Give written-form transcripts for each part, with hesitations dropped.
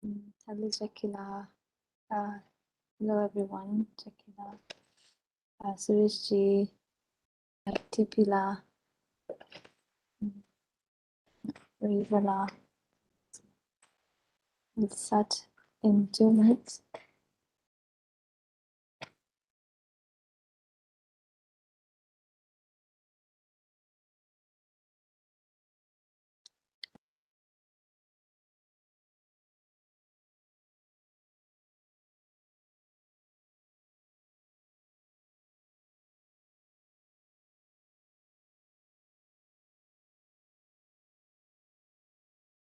Hello, Shakila. Hello, everyone. Shakila. Surishji. Tipila. Rivala. We'll start in 2 minutes.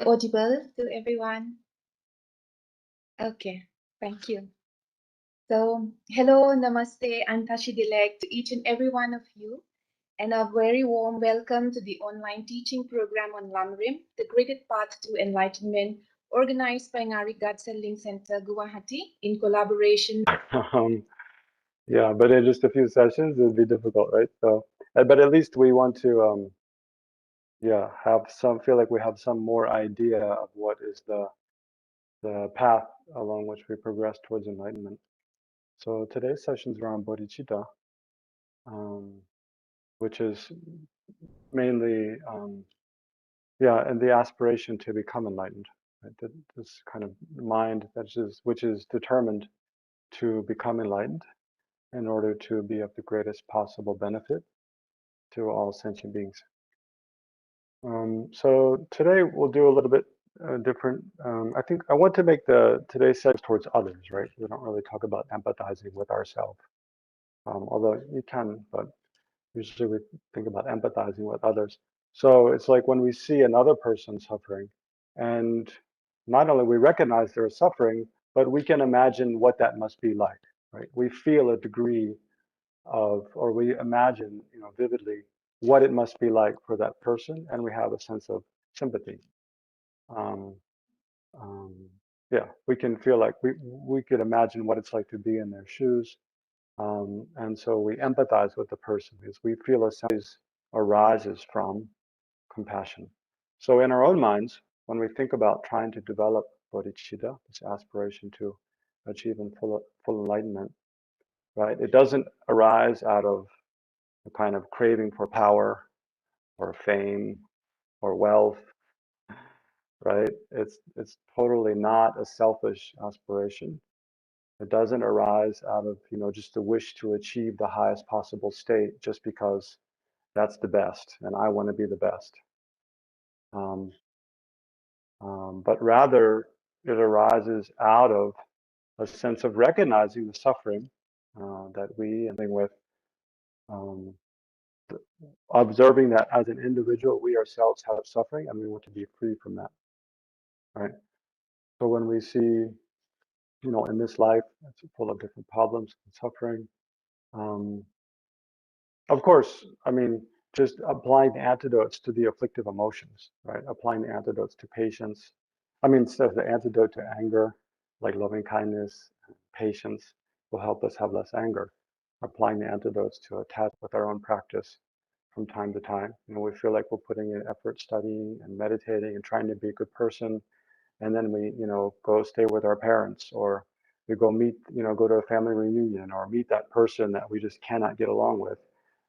Audible to everyone? Okay, thank you. So, hello, namaste, and Tashi Dilek to each and every one of you, and a very warm welcome to the online teaching program on Lam Rim, the Graded Path to Enlightenment, organized by Ngari God Selling Center, Guwahati, in collaboration. Yeah, but in just a few sessions, it would be difficult, right? So, but at least we want to, feel like we have some more idea of what is the path along which we progress towards enlightenment. So today's session is around Bodhichitta, which is mainly, and the aspiration to become enlightened. Right? This kind of mind which is determined to become enlightened in order to be of the greatest possible benefit to all sentient beings. So today we'll do a little bit different. I think I want to make today's session towards others, right? We don't really talk about empathizing with ourselves, although you can, but usually we think about empathizing with others. So it's like when we see another person suffering, and not only we recognize they're suffering, but we can imagine what that must be like, right? We feel a degree or we imagine, vividly what it must be like for that person, and we have a sense of sympathy. Um, um, we can feel like we could imagine what it's like to be in their shoes, and so we empathize with the person because we feel a sense arises from compassion. So in our own minds, when we think about trying to develop bodhicitta, this aspiration to achieve full enlightenment, right? It doesn't arise out of a kind of craving for power or fame or wealth, right? It's totally not a selfish aspiration. It doesn't arise out of, just the wish to achieve the highest possible state just because that's the best and I want to be the best. But rather, it arises out of a sense of recognizing the suffering that we are dealing with, um, observing that as an individual, we ourselves have suffering and we want to be free from that, right? So when we see, in this life, it's full of different problems and suffering. Of course, I mean, just applying the antidotes to the afflictive emotions, right? Applying the antidotes to patience. I mean, instead of the antidote to anger, like loving kindness, patience, will help us have less anger. Applying the antidotes to attach with our own practice from time to time. We feel like we're putting in effort studying and meditating and trying to be a good person, and then we, go stay with our parents, or we go meet, go to a family reunion, or meet that person that we just cannot get along with,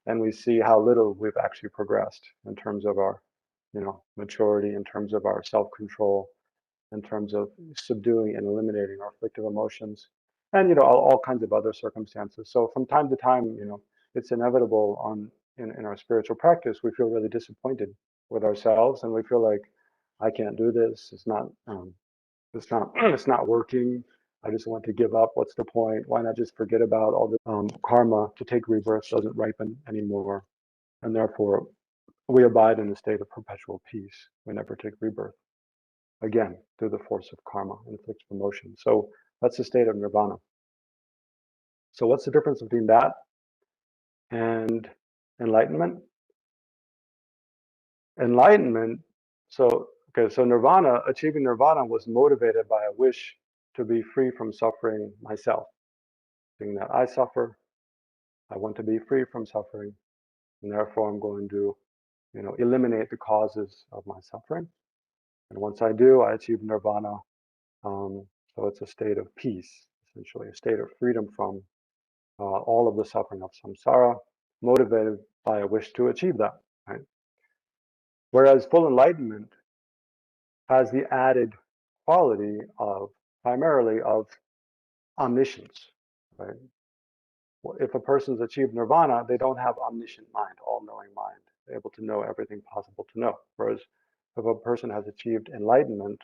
and we see how little we've actually progressed in terms of our, maturity, in terms of our self-control, in terms of subduing and eliminating our afflictive emotions, and all kinds of other circumstances. So from time to time, it's inevitable in our spiritual practice, we feel really disappointed with ourselves, and we feel like I can't do this. It's not working. I just want to give up. What's the point? Why not just forget about all the karma to take rebirth doesn't ripen anymore, and therefore we abide in a state of perpetual peace. We never take rebirth again through the force of karma and afflictive emotion. So that's the state of nirvana. So what's the difference between that and enlightenment? Enlightenment. So nirvana, achieving nirvana was motivated by a wish to be free from suffering myself. Seeing that I suffer, I want to be free from suffering, and therefore I'm going to, eliminate the causes of my suffering. And once I do, I achieve nirvana, So it's a state of peace, essentially, a state of freedom from all of the suffering of samsara, motivated by a wish to achieve that. Right? Whereas full enlightenment has the added quality of primarily of omniscience. Right? If a person's achieved nirvana, they don't have omniscient mind, all-knowing mind, able to know everything possible to know. Whereas if a person has achieved enlightenment,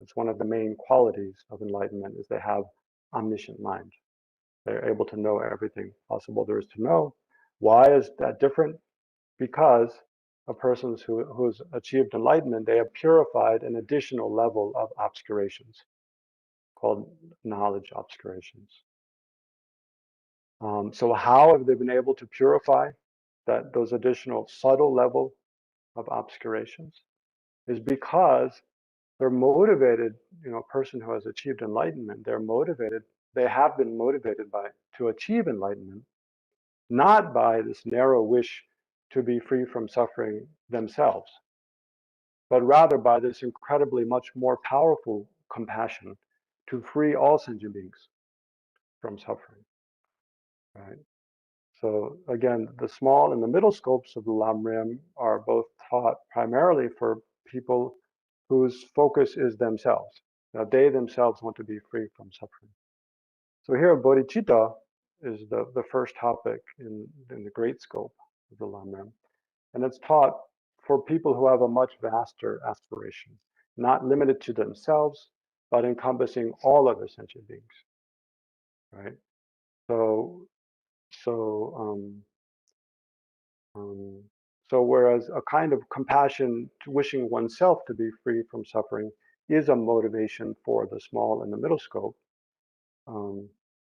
it's one of the main qualities of enlightenment is they have omniscient mind. They're able to know everything possible there is to know. Why is that different? Because a person who's achieved enlightenment, they have purified an additional level of obscurations called knowledge obscurations. So how have they been able to purify those additional subtle level of obscurations? Is because they're motivated, a person who has achieved enlightenment, they have been motivated to achieve enlightenment, not by this narrow wish to be free from suffering themselves, but rather by this incredibly much more powerful compassion to free all sentient beings from suffering, right? So again, the small and the middle scopes of the Lam Rim are both taught primarily for people whose focus is themselves. Now they themselves want to be free from suffering. So here, Bodhichitta is the first topic in the great scope of the Lam Rim. And it's taught for people who have a much vaster aspiration, not limited to themselves, but encompassing all other sentient beings, right? So, so, um, um, so whereas a kind of compassion to wishing oneself to be free from suffering is a motivation for the small and the middle scope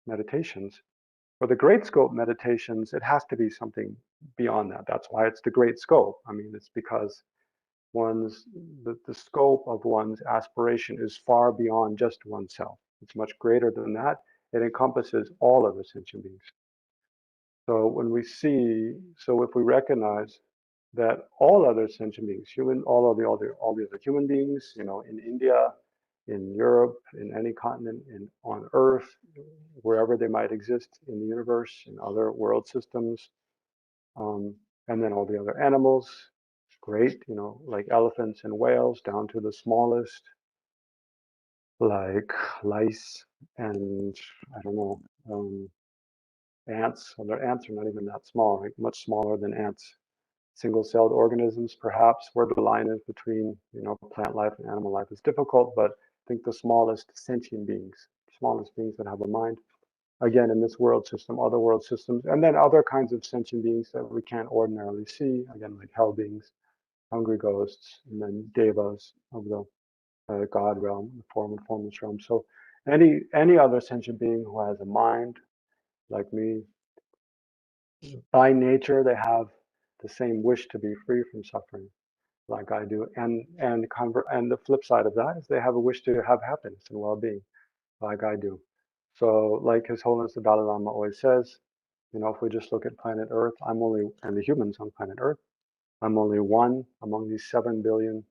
meditations. For the great scope meditations, it has to be something beyond that. That's why it's the great scope. I mean, it's because the scope of one's aspiration is far beyond just oneself. It's much greater than that. It encompasses all other sentient beings. So if we recognize that all other sentient beings, all the other human beings, in India, in Europe, in any continent, on Earth, wherever they might exist in the universe, in other world systems, and then all the other animals, great, like elephants and whales, down to the smallest, like lice and I don't know, ants. Well, their ants are not even that small, right? Much smaller than ants. Single-celled organisms, perhaps, where the line is between, plant life and animal life is difficult, but I think the smallest sentient beings, smallest beings that have a mind, again, in this world system, other world systems, and then other kinds of sentient beings that we can't ordinarily see, again, like hell beings, hungry ghosts, and then devas of the God realm, the form and formless realm. So any other sentient being who has a mind, like me, by nature, they have the same wish to be free from suffering, like I do, and the flip side of that is they have a wish to have happiness and well-being, like I do. So, like His Holiness the Dalai Lama always says, if we just look at planet Earth, and the humans on planet Earth, I'm only one among these 7 billion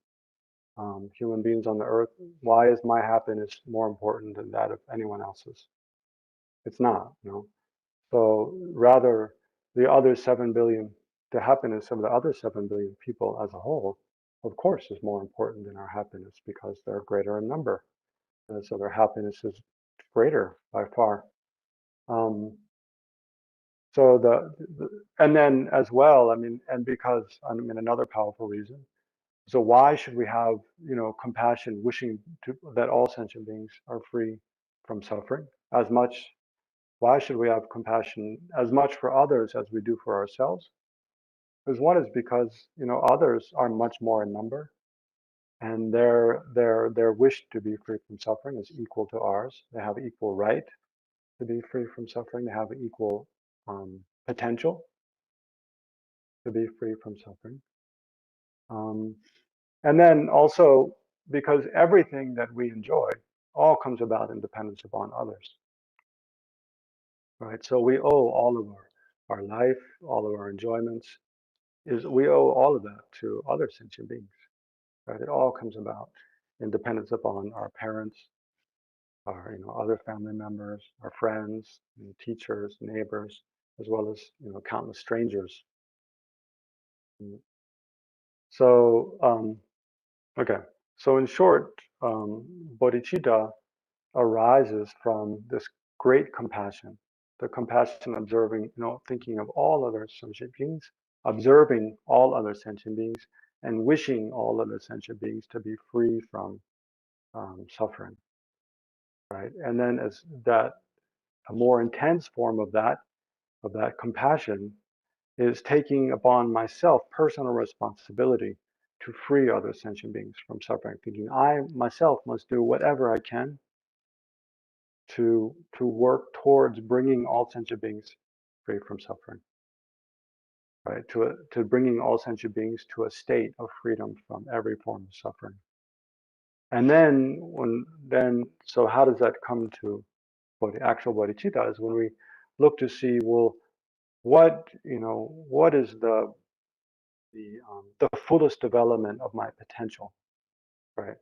human beings on the Earth. Why is my happiness more important than that of anyone else's? It's not, So rather, the happiness of the other 7 billion people as a whole, of course, is more important than our happiness because they're greater in number. And so their happiness is greater by far. So and then as well, and because, another powerful reason. So why should we have, compassion, wishing that all sentient beings are free from suffering as much? Why should we have compassion as much for others as we do for ourselves? Because one is because, others are much more in number, and their wish to be free from suffering is equal to ours. They have equal right to be free from suffering. They have equal potential to be free from suffering. And then also because everything that we enjoy all comes about in dependence upon others, right? So we owe all of our life, all of our enjoyments, we owe all of that to other sentient beings, right? It all comes about in dependence upon our parents, our other family members, our friends, teachers, neighbors, as well as countless strangers. So okay, so in short, bodhicitta arises from this great compassion, the compassion observing, thinking of all other sentient beings, observing all other sentient beings, and wishing all other sentient beings to be free from suffering, right? And then as that, a more intense form of that compassion is taking upon myself personal responsibility to free other sentient beings from suffering, thinking I myself must do whatever I can to work towards bringing all sentient beings free from suffering, right? To bringing all sentient beings to a state of freedom from every form of suffering. And then so how does that come to what the actual bodhicitta is? When we look to see, well, what is the fullest development of my potential, right?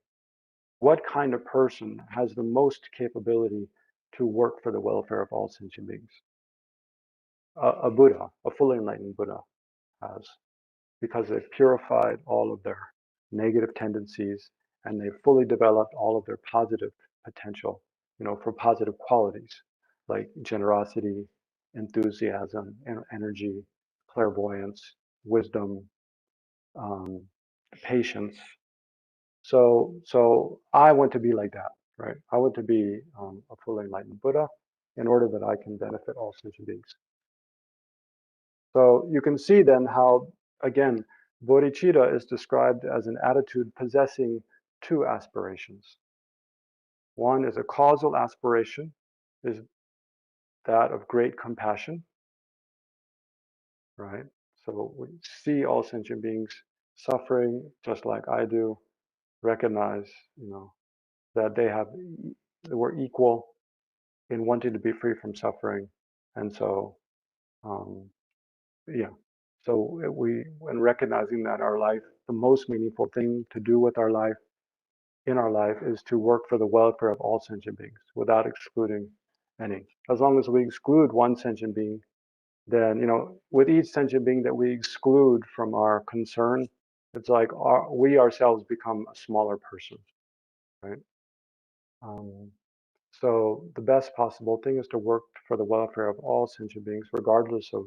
What kind of person has the most capability to work for the welfare of all sentient beings? A Buddha, a fully enlightened Buddha has, because they've purified all of their negative tendencies and they've fully developed all of their positive potential, for positive qualities like generosity, enthusiasm, energy, clairvoyance, wisdom, um, patience. So I want to be like that, right? I want to be a fully enlightened Buddha in order that I can benefit all sentient beings. So you can see then how, again, bodhicitta is described as an attitude possessing two aspirations. One is a causal aspiration, is that of great compassion, right? So we see all sentient beings suffering just like I do, recognize, that we're equal in wanting to be free from suffering, and so um, yeah. So when recognizing that our life, the most meaningful thing to do with our life, in our life, is to work for the welfare of all sentient beings without excluding any. As long as we exclude one sentient being, then with each sentient being that we exclude from our concern, it's like we ourselves become a smaller person, right? Um, So the best possible thing is to work for the welfare of all sentient beings, regardless of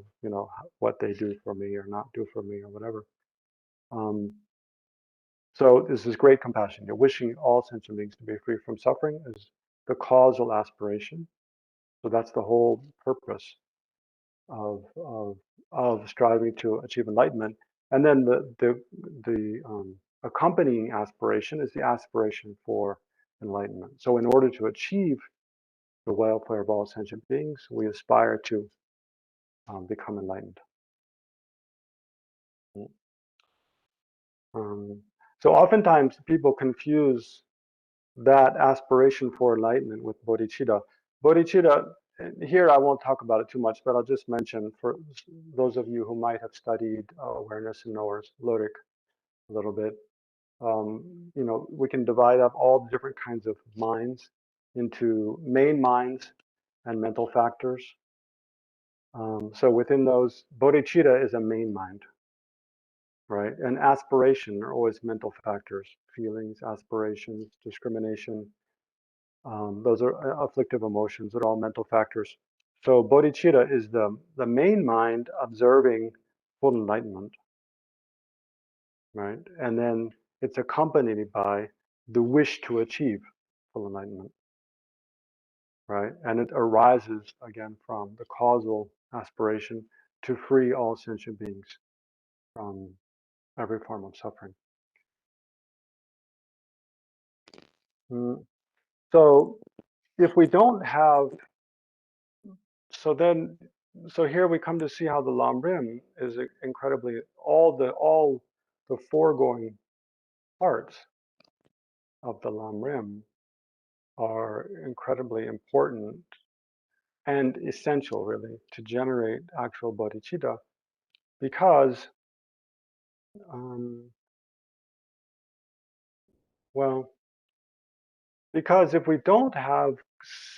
what they do for me or not do for me or whatever. Um, so this is great compassion. You're wishing all sentient beings to be free from suffering is the causal aspiration. So that's the whole purpose of striving to achieve enlightenment. And then the accompanying aspiration is the aspiration for enlightenment. So in order to achieve the welfare of all sentient beings, we aspire to become enlightened. Um, so oftentimes people confuse that aspiration for enlightenment with bodhicitta. Bodhicitta, here I won't talk about it too much, but I'll just mention for those of you who might have studied awareness and knowers, Lorik, a little bit. We can divide up all the different kinds of minds into main minds and mental factors. So within those, bodhicitta is a main mind, right? And aspiration are always mental factors, feelings, aspirations, discrimination. Those are afflictive emotions, they're all mental factors. So bodhicitta is the main mind observing full enlightenment, right? And then it's accompanied by the wish to achieve full enlightenment, right? And it arises again from the causal aspiration to free all sentient beings from every form of suffering. So if we don't have, so then, so here we come to see how the Lam Rim is incredibly, all the foregoing parts of the Lam Rim are incredibly important and essential, really, to generate actual bodhicitta, because, well, because if we don't have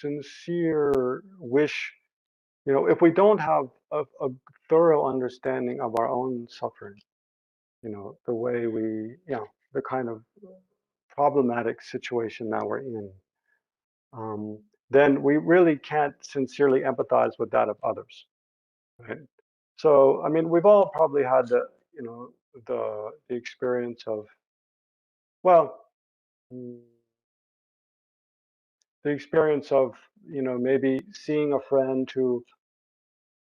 sincere wish, if we don't have a thorough understanding of our own suffering, the way the kind of problematic situation that we're in, then we really can't sincerely empathize with that of others, right? So, I mean, we've all probably had the experience of, well, mm, the experience of, maybe seeing a friend who,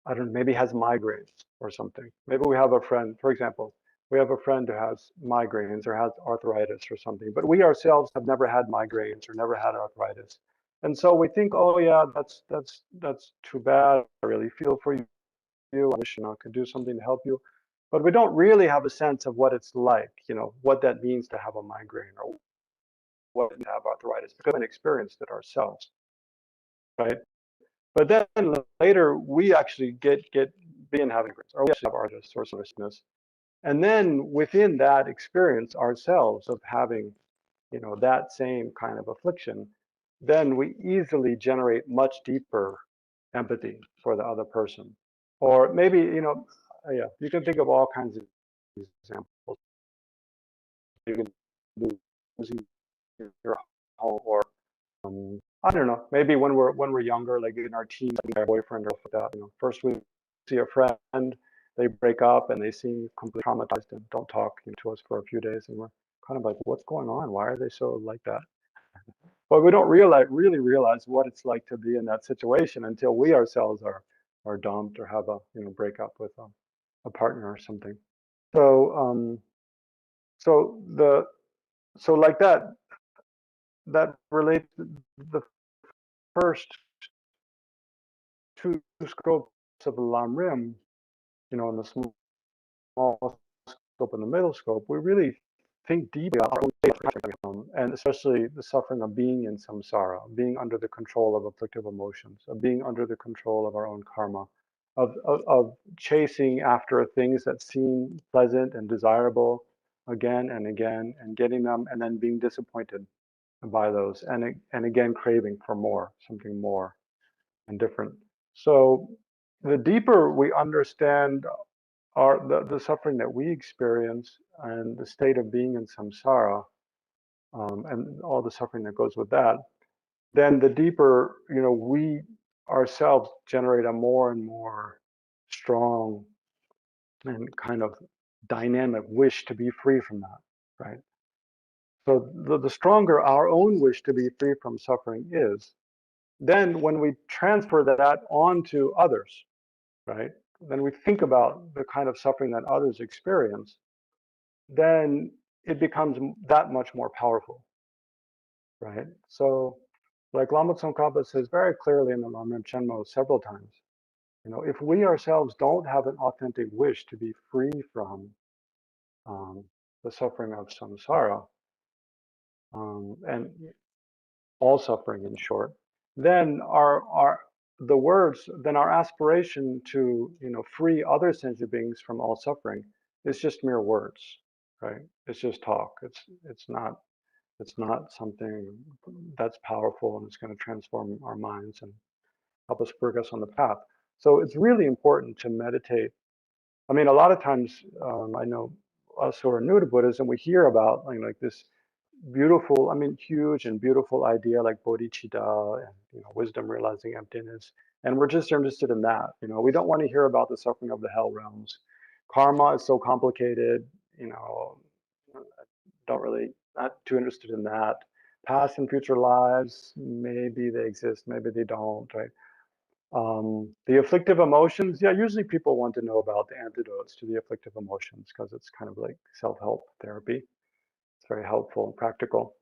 I don't know, maybe has migraines or something. Maybe we have a friend, for example, we have a friend who has migraines or has arthritis or something, but we ourselves have never had migraines or never had arthritis. And so we think, oh yeah, that's too bad. I really feel for you. I wish I could do something to help you. But we don't really have a sense of what it's like, what that means to have a migraine or what to have arthritis, because we haven't experienced it ourselves, right? But then later we actually get begin having migraines, or we actually have arthritis or some sickness. And then within that experience ourselves of having, that same kind of affliction, then we easily generate much deeper empathy for the other person. Or maybe, yeah, you can think of all kinds of examples. You can do losing your home, or I don't know, maybe when we're younger, like in our teens, like our boyfriend or stuff like that. First we see a friend, they break up and they seem completely traumatized and don't talk to us for a few days, and we're kind of like, what's going on? Why are they so like that? But we don't really realize what it's like to be in that situation until we ourselves are dumped or have a breakup with a partner or something. So so the so like that relates to the first two scopes of the Lam Rim, in the small scope and the middle scope. We really think deeply about our own suffering, and especially the suffering of being in samsara, being under the control of afflictive emotions, of being under the control of our own karma, of chasing after things that seem pleasant and desirable again and again, and getting them, and then being disappointed by those, and again craving for more, something more and different. So the deeper we understand the suffering that we experience and the state of being in samsara, and all the suffering that goes with that, then the deeper we ourselves generate a more and more strong and kind of dynamic wish to be free from that, right? So the stronger our own wish to be free from suffering is, then when we transfer that onto others, right? Then we think about the kind of suffering that others experience, then it becomes that much more powerful, right? So, like Lama Tsongkhapa says very clearly in the Lam Rim Chenmo several times, if we ourselves don't have an authentic wish to be free from the suffering of samsara, and all suffering in short, then our aspiration to free other sentient beings from all suffering is just mere words, right? It's just talk. It's not something that's powerful and it's going to transform our minds and help us bring us on the path. So it's really important to meditate. I mean, a lot of times, I know us who are new to Buddhism, we hear about like this beautiful, I mean, huge and beautiful idea like Bodhichitta and wisdom realizing emptiness, and we're just interested in that. We don't want to hear about the suffering of the hell realms. Karma is so complicated. Don't really, not too interested in that. Past and future lives, maybe they exist, maybe they don't, right? The afflictive emotions, yeah, usually people want to know about the antidotes to the afflictive emotions because it's kind of like self-help therapy. It's very helpful and practical.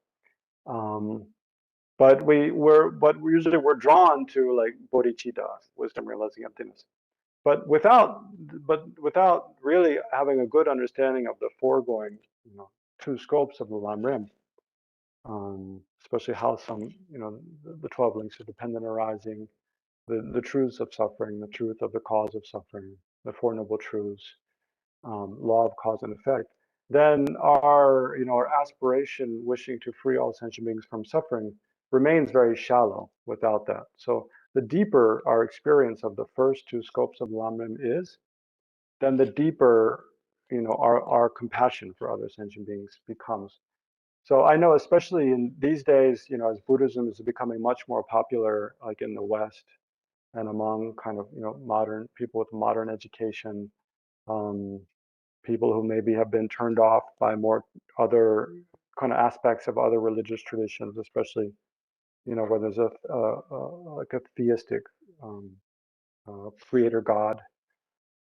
But usually we're drawn to like bodhicitta, wisdom realizing emptiness. But without really having a good understanding of the foregoing, two scopes of the Lam Rim, especially how some, the 12 links of dependent arising, the truths of suffering, the truth of the cause of suffering, the Four Noble Truths, law of cause and effect, then our aspiration wishing to free all sentient beings from suffering remains very shallow without that. So the deeper our experience of the first two scopes of Lam Rim is, then the deeper, our compassion for other sentient beings becomes. So I know, especially in these days, as Buddhism is becoming much more popular, like in the West and among kind of, modern people with modern education, um, people who maybe have been turned off by more other kind of aspects of other religious traditions, especially, where there's like a theistic um, creator God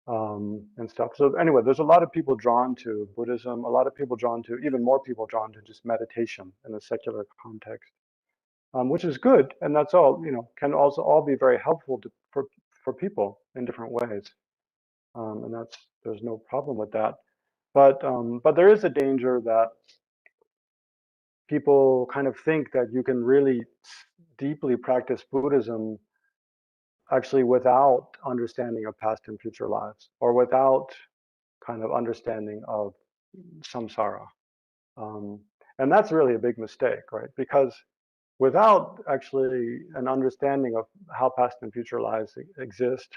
and stuff. So anyway, there's a lot of people drawn to Buddhism, a lot of people drawn to, even more people drawn to just meditation in a secular context, which is good. And that's all, can also all be very helpful for people in different ways. And there's no problem with that. But there is a danger that people kind of think that you can really deeply practice Buddhism actually without understanding of past and future lives, or without kind of understanding of samsara. Um, and that's really a big mistake, right? Because without actually an understanding of how past and future lives exist,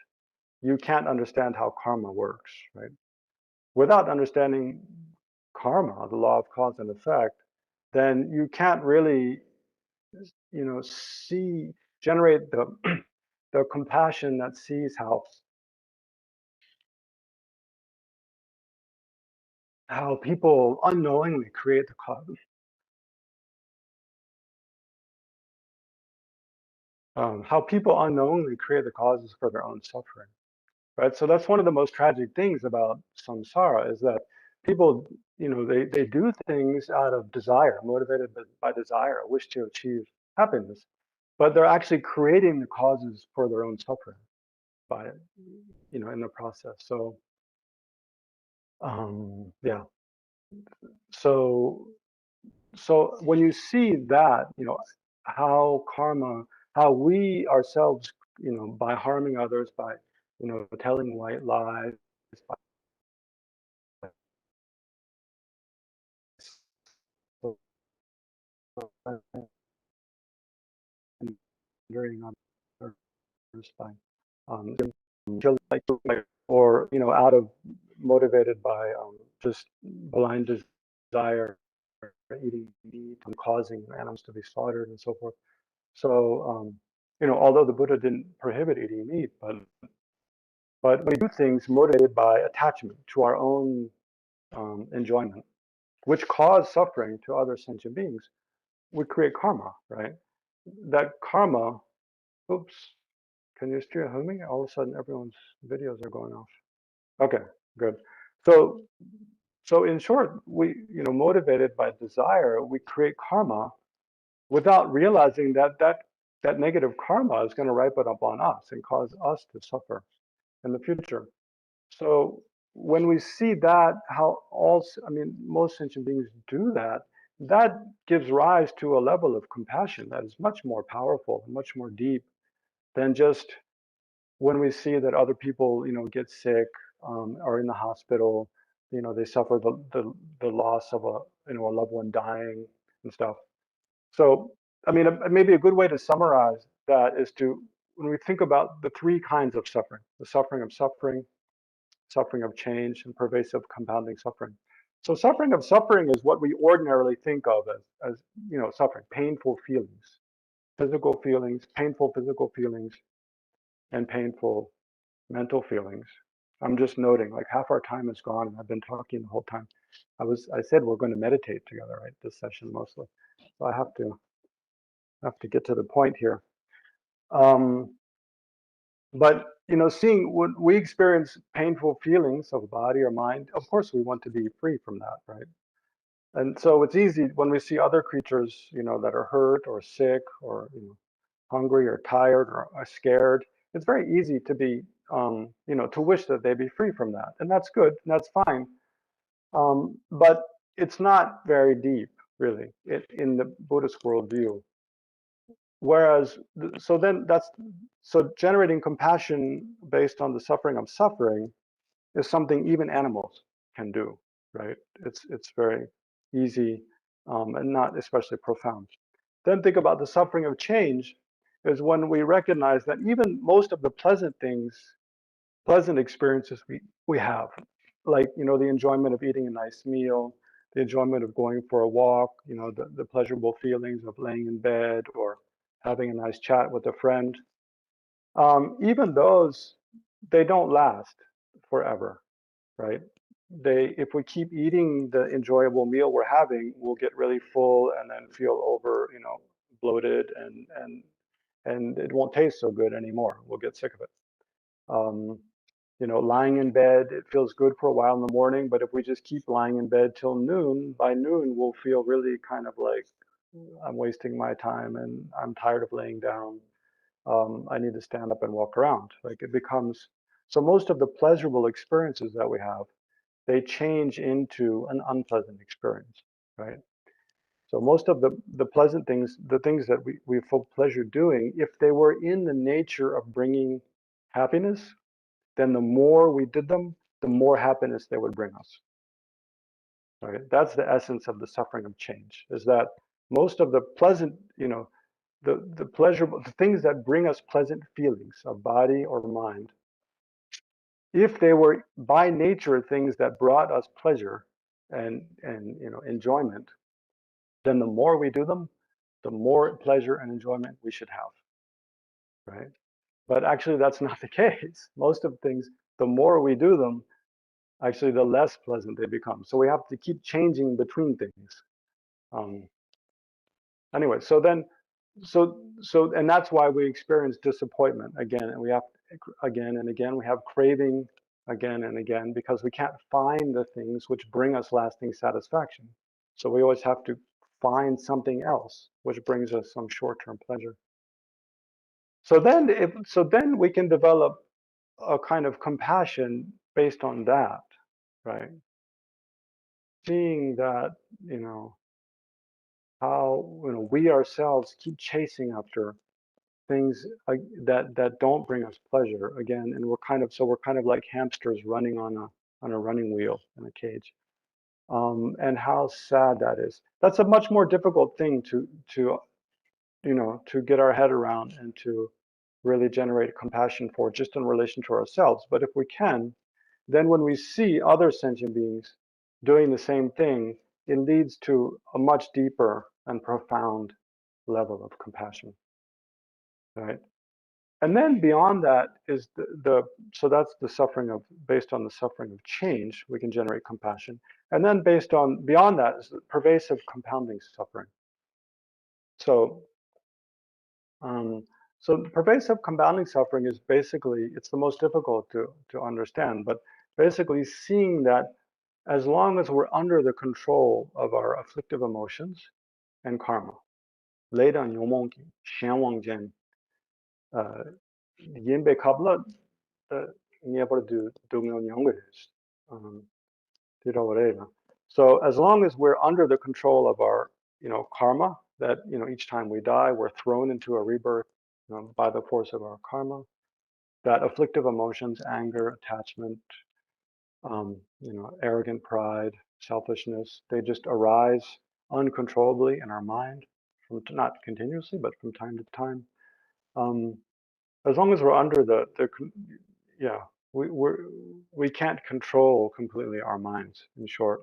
you can't understand how karma works, right? Without understanding karma, the law of cause and effect, then you can't really, generate the the compassion that sees how people unknowingly create the cause, how people unknowingly create the causes for their own suffering, right? So that's one of the most tragic things about samsara, is that people, they do things out of desire, motivated by desire, wish to achieve happiness, but they're actually creating the causes for their own suffering by it, in the process. So, yeah. So when you see that, how karma, how we ourselves, by harming others, by, telling white lies, by hindering others, by killing, or out of motivated by just blind desire, eating meat and causing animals to be slaughtered and so forth. So, although the Buddha didn't prohibit eating meat, but we do things motivated by attachment to our own enjoyment, which cause suffering to other sentient beings, we create karma, right? That karma, oops, can you still hear me? All of a sudden, everyone's videos are going off. Okay, good. So, in short, we, motivated by desire, we create karma without realizing that negative karma is going to ripen up on us and cause us to suffer in the future. So when we see that, most sentient beings do that, that gives rise to a level of compassion that is much more powerful, much more deep than just when we see that other people, get sick, or in the hospital, they suffer the loss of a loved one dying and stuff. So, maybe a good way to summarize that is when we think about the three kinds of suffering, the suffering of suffering, suffering of change, and pervasive compounding suffering. So suffering of suffering is what we ordinarily think of as suffering, painful feelings, painful physical feelings, and painful mental feelings. I'm just noting, like, half our time is gone, and I've been talking the whole time. I said we're going to meditate together, right? This session mostly. So I have to get to the point here. But seeing when we experience painful feelings of body or mind, of course we want to be free from that, right? And so it's easy when we see other creatures, that are hurt or sick or hungry or tired or are scared. It's very easy to be, to wish that they be free from that, and that's good, and that's fine. But it's not very deep, really, in the Buddhist worldview. Whereas, so generating compassion based on the suffering of suffering is something even animals can do, right? It's very easy and not especially profound. Then think about the suffering of change is when we recognize that even most of the pleasant things, pleasant experiences we have, like, the enjoyment of eating a nice meal, the enjoyment of going for a walk, the pleasurable feelings of laying in bed or having a nice chat with a friend, even those, they don't last forever, right? If we keep eating the enjoyable meal we're having, we'll get really full and then feel bloated, and it won't taste so good anymore. We'll get sick of it. Lying in bed, it feels good for a while in the morning, but if we just keep lying in bed till noon, by noon we'll feel really kind of like, I'm wasting my time and I'm tired of laying down. I need to stand up and walk around. Like, it becomes, so most of the pleasurable experiences that we have, they change into an unpleasant experience, right? So most of the pleasant things, the things that we feel pleasure doing, if they were in the nature of bringing happiness, then the more we did them, the more happiness they would bring us. Right? That's the essence of the suffering of change, is that most of the pleasant, the pleasurable, the things that bring us pleasant feelings of body or mind, if they were by nature things that brought us pleasure and enjoyment, then the more we do them, the more pleasure and enjoyment we should have, right? But actually, that's not the case. Most of things, the more we do them, actually, the less pleasant they become. So we have to keep changing between things. Anyway, and that's why we experience disappointment again, and we have again and again. We have craving again and again because we can't find the things which bring us lasting satisfaction. So we always have to find something else which brings us some short-term pleasure. So then we can develop a kind of compassion based on that, right? Seeing that, how we ourselves keep chasing after things that don't bring us pleasure again, and we're kind of like hamsters running on a running wheel in a cage, and how sad that is. That's a much more difficult thing to get our head around and to really generate compassion for, just in relation to ourselves. But if we can, then when we see other sentient beings doing the same thing, it leads to a much deeper and profound level of compassion, right? And then beyond that is so that's the suffering of, based on the suffering of change, we can generate compassion. And then beyond that is the pervasive compounding suffering. So, pervasive compounding suffering is basically, it's the most difficult to understand, but basically seeing that as long as we're under the control of our afflictive emotions and karma, Leidan Yomonki, Shanwangjen, Yinbe Kabla, Niebordu Dungyon Yongeris, so as long as we're under the control of our, karma, that, each time we die, we're thrown into a rebirth, by the force of our karma, that afflictive emotions, anger, attachment, arrogant pride, selfishness, they just arise uncontrollably in our mind, not continuously, but from time to time. As long as we're under yeah, we can't control completely our minds, in short.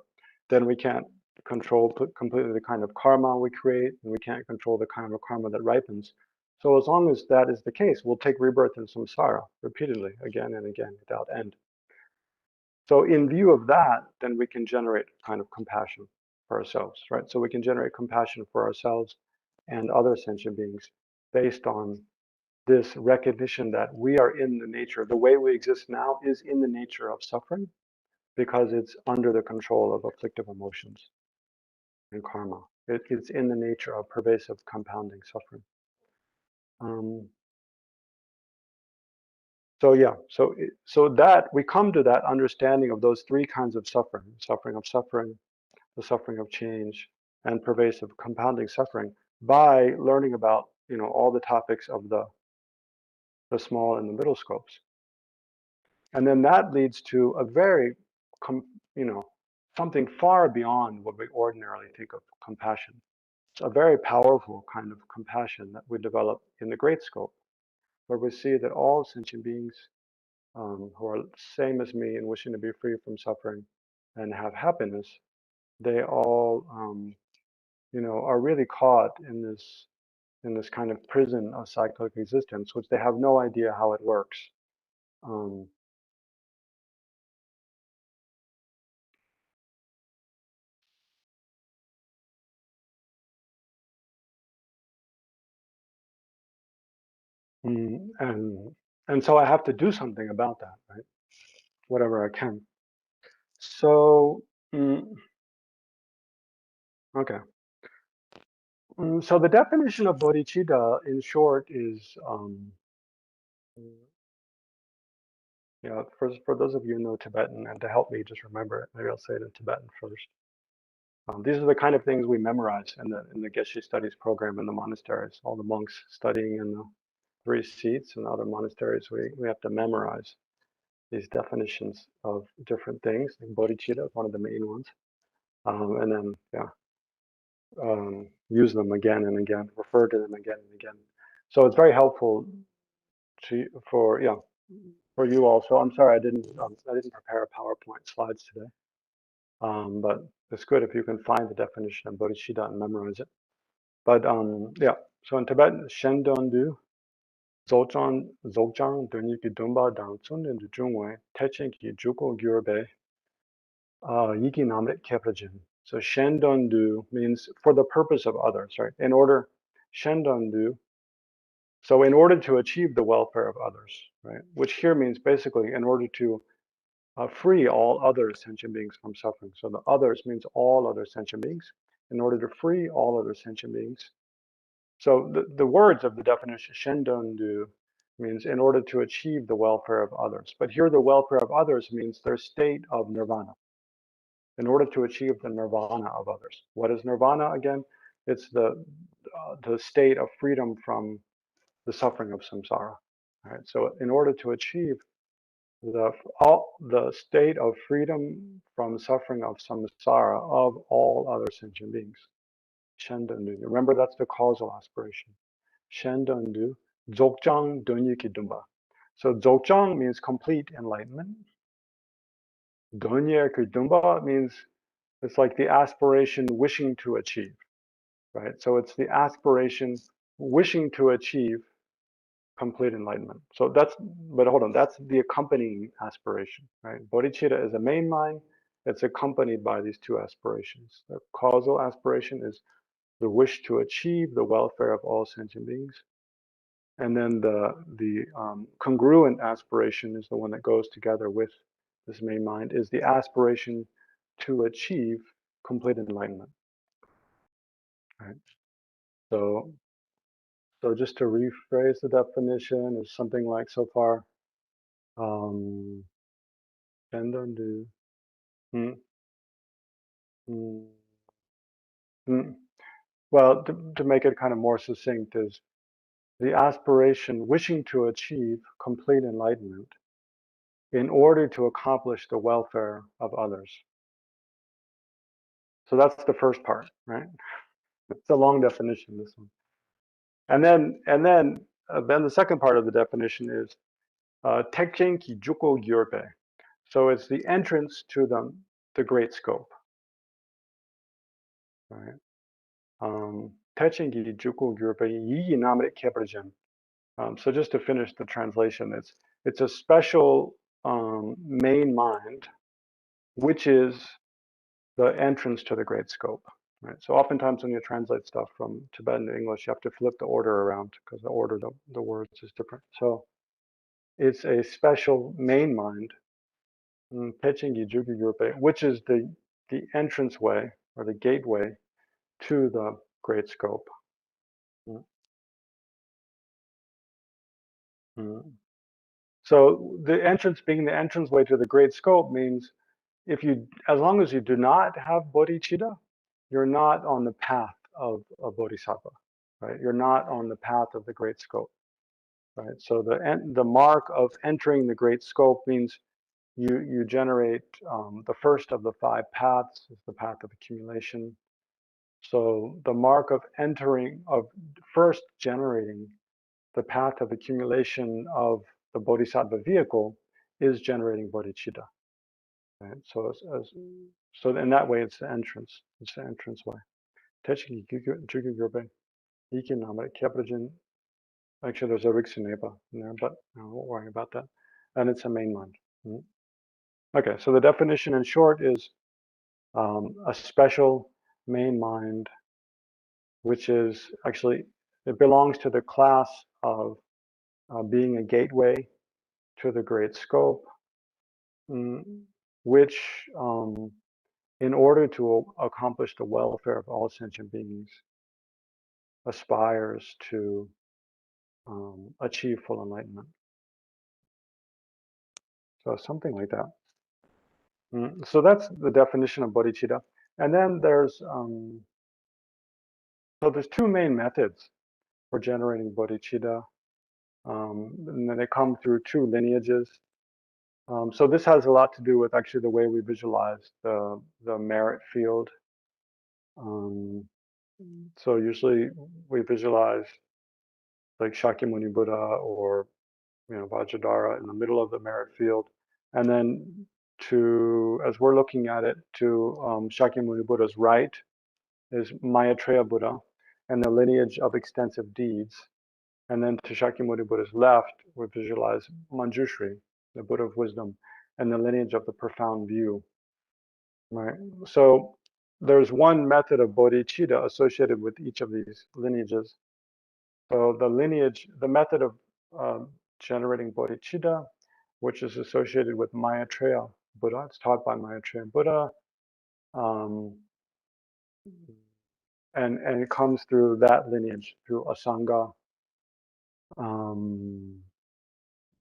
Then we can't control completely the kind of karma we create, and we can't control the kind of karma that ripens. So as long as that is the case, we'll take rebirth in samsara repeatedly, again and again, without end. So in view of that, then we can generate kind of compassion for ourselves, right? So we can generate compassion for ourselves and other sentient beings based on this recognition that we are in the nature, the way we exist now is in the nature of suffering, because it's under the control of afflictive emotions and karma. It's in the nature of pervasive compounding suffering. So that we come to that understanding of those three kinds of suffering: suffering of suffering, the suffering of change, and pervasive compounding suffering, by learning about all the topics of the small and the middle scopes. And then that leads to a very, something far beyond what we ordinarily think of compassion. a very powerful kind of compassion that we develop in the great scope, where we see that all sentient beings who are same as me and wishing to be free from suffering and have happiness, they all, are really caught in this kind of prison of cyclic existence, which they have no idea how it works. Um, and so I have to do something about that, right? Whatever I can. So, okay. So the definition of bodhicitta, in short, is for those of you who know Tibetan, and to help me just remember it, maybe I'll say it in Tibetan first. These are the kind of things we memorize in the Geshe studies program in the monasteries. All the monks studying in the 3 seats and other monasteries, we have to memorize these definitions of different things. And bodhicitta is one of the main ones, and then use them again and again, refer to them again and again. So it's very helpful for you also. I'm sorry I didn't prepare a PowerPoint slides today, but it's good if you can find the definition of bodhicitta and memorize it. But so in Tibetan, Shendondu, Zogjang, Donyiki Dumba, Dangtsun, and Jungwei, Techinki, Juko Gyurbe, Yiki Namrit Keprajin. So Shendondu means for the purpose of others, right? Shendondu, so in order to achieve the welfare of others, right? Which here means basically in order to free all other sentient beings from suffering. So the others means all other sentient beings. In order to free all other sentient beings. So the words of the definition, Shendondu, means in order to achieve the welfare of others. But here the welfare of others means their state of nirvana. In order to achieve the nirvana of others. What is nirvana again? It's the state of freedom from the suffering of samsara. Right? So in order to achieve the state of freedom from suffering of samsara of all other sentient beings. Shendandu. Remember, that's the causal aspiration. Shendandu, Dzogchang Donyiki Dumba. So Dzogchang means complete enlightenment. Donyeki Dumba means it's like the aspiration wishing to achieve, right? So it's the aspiration wishing to achieve complete enlightenment. So but hold on, that's the accompanying aspiration, right? Bodhicitta is a main mind. It's accompanied by these 2 aspirations. The causal aspiration is the wish to achieve the welfare of all sentient beings. And then the congruent aspiration is the one that goes together with this main mind, is the aspiration to achieve complete enlightenment. Right? So just to rephrase the definition is something like so far, Shendandu. Well, to make it kind of more succinct is the aspiration wishing to achieve complete enlightenment in order to accomplish the welfare of others. So that's the first part, right? It's a long definition, this one. And then the second part of the definition is Tekchen ki juko gyurbe. So it's the entrance to the great scope, right? Tekchen ki juko gyurbe yi namrit keprajan. So just to finish the translation, it's a special main mind, which is the entrance to the great scope. Right. So oftentimes when you translate stuff from Tibetan to English, you have to flip the order around because the order of the words is different. So it's a special main mind, which is the entranceway or the gateway to the great scope. So the entrance being the entranceway to the great scope means as long as you do not have bodhicitta, you're not on the path of bodhisattva, right? You're not on the path of the great scope, right? So the mark of entering the great scope means you generate the first of the 5 paths, is the path of accumulation. So the mark of entering, of first generating the path of accumulation of the bodhisattva vehicle is generating bodhicitta. Right? So in that way, it's the entrance. It's the entrance way. Actually, there's a Riksuneba in there, but I won't worry about that. And it's a main mind. Okay, so the definition in short is a special main mind, which is actually, it belongs to the class of being a gateway to the great scope, which, in order to accomplish the welfare of all sentient beings, aspires to achieve full enlightenment. So something like that. So that's the definition of bodhicitta. And then there's two main methods for generating bodhicitta. And then they come through two lineages. So this has a lot to do with actually the way we visualize the merit field. So usually we visualize like Shakyamuni Buddha or Vajradhara in the middle of the merit field, and then as we're looking at it, to Shakyamuni Buddha's right is Maitreya Buddha and the lineage of extensive deeds, and then to Shakyamuni Buddha's left we visualize Manjushri, the Buddha of wisdom, and the lineage of the profound view. Right. So there's one method of bodhicitta associated with each of these lineages. So the method of generating bodhicitta, which is associated with Maitreya Buddha, it's taught by Maitreya Buddha, and it comes through that lineage, through Asanga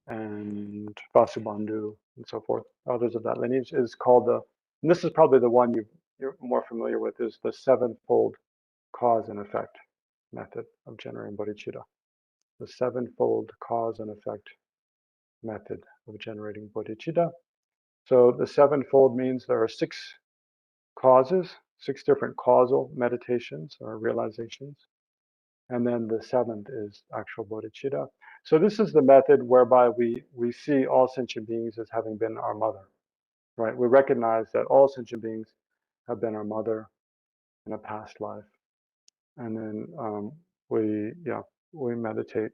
and Vasubandhu and so forth. Others of that lineage is called and this is probably the one you're more familiar with, is the sevenfold cause and effect method of generating bodhicitta. The sevenfold cause and effect method of generating bodhicitta. So the sevenfold means there are 6 causes, 6 different causal meditations or realizations. And then the 7th is actual bodhicitta. So this is the method whereby we see all sentient beings as having been our mother, right? We recognize that all sentient beings have been our mother in a past life. And then we meditate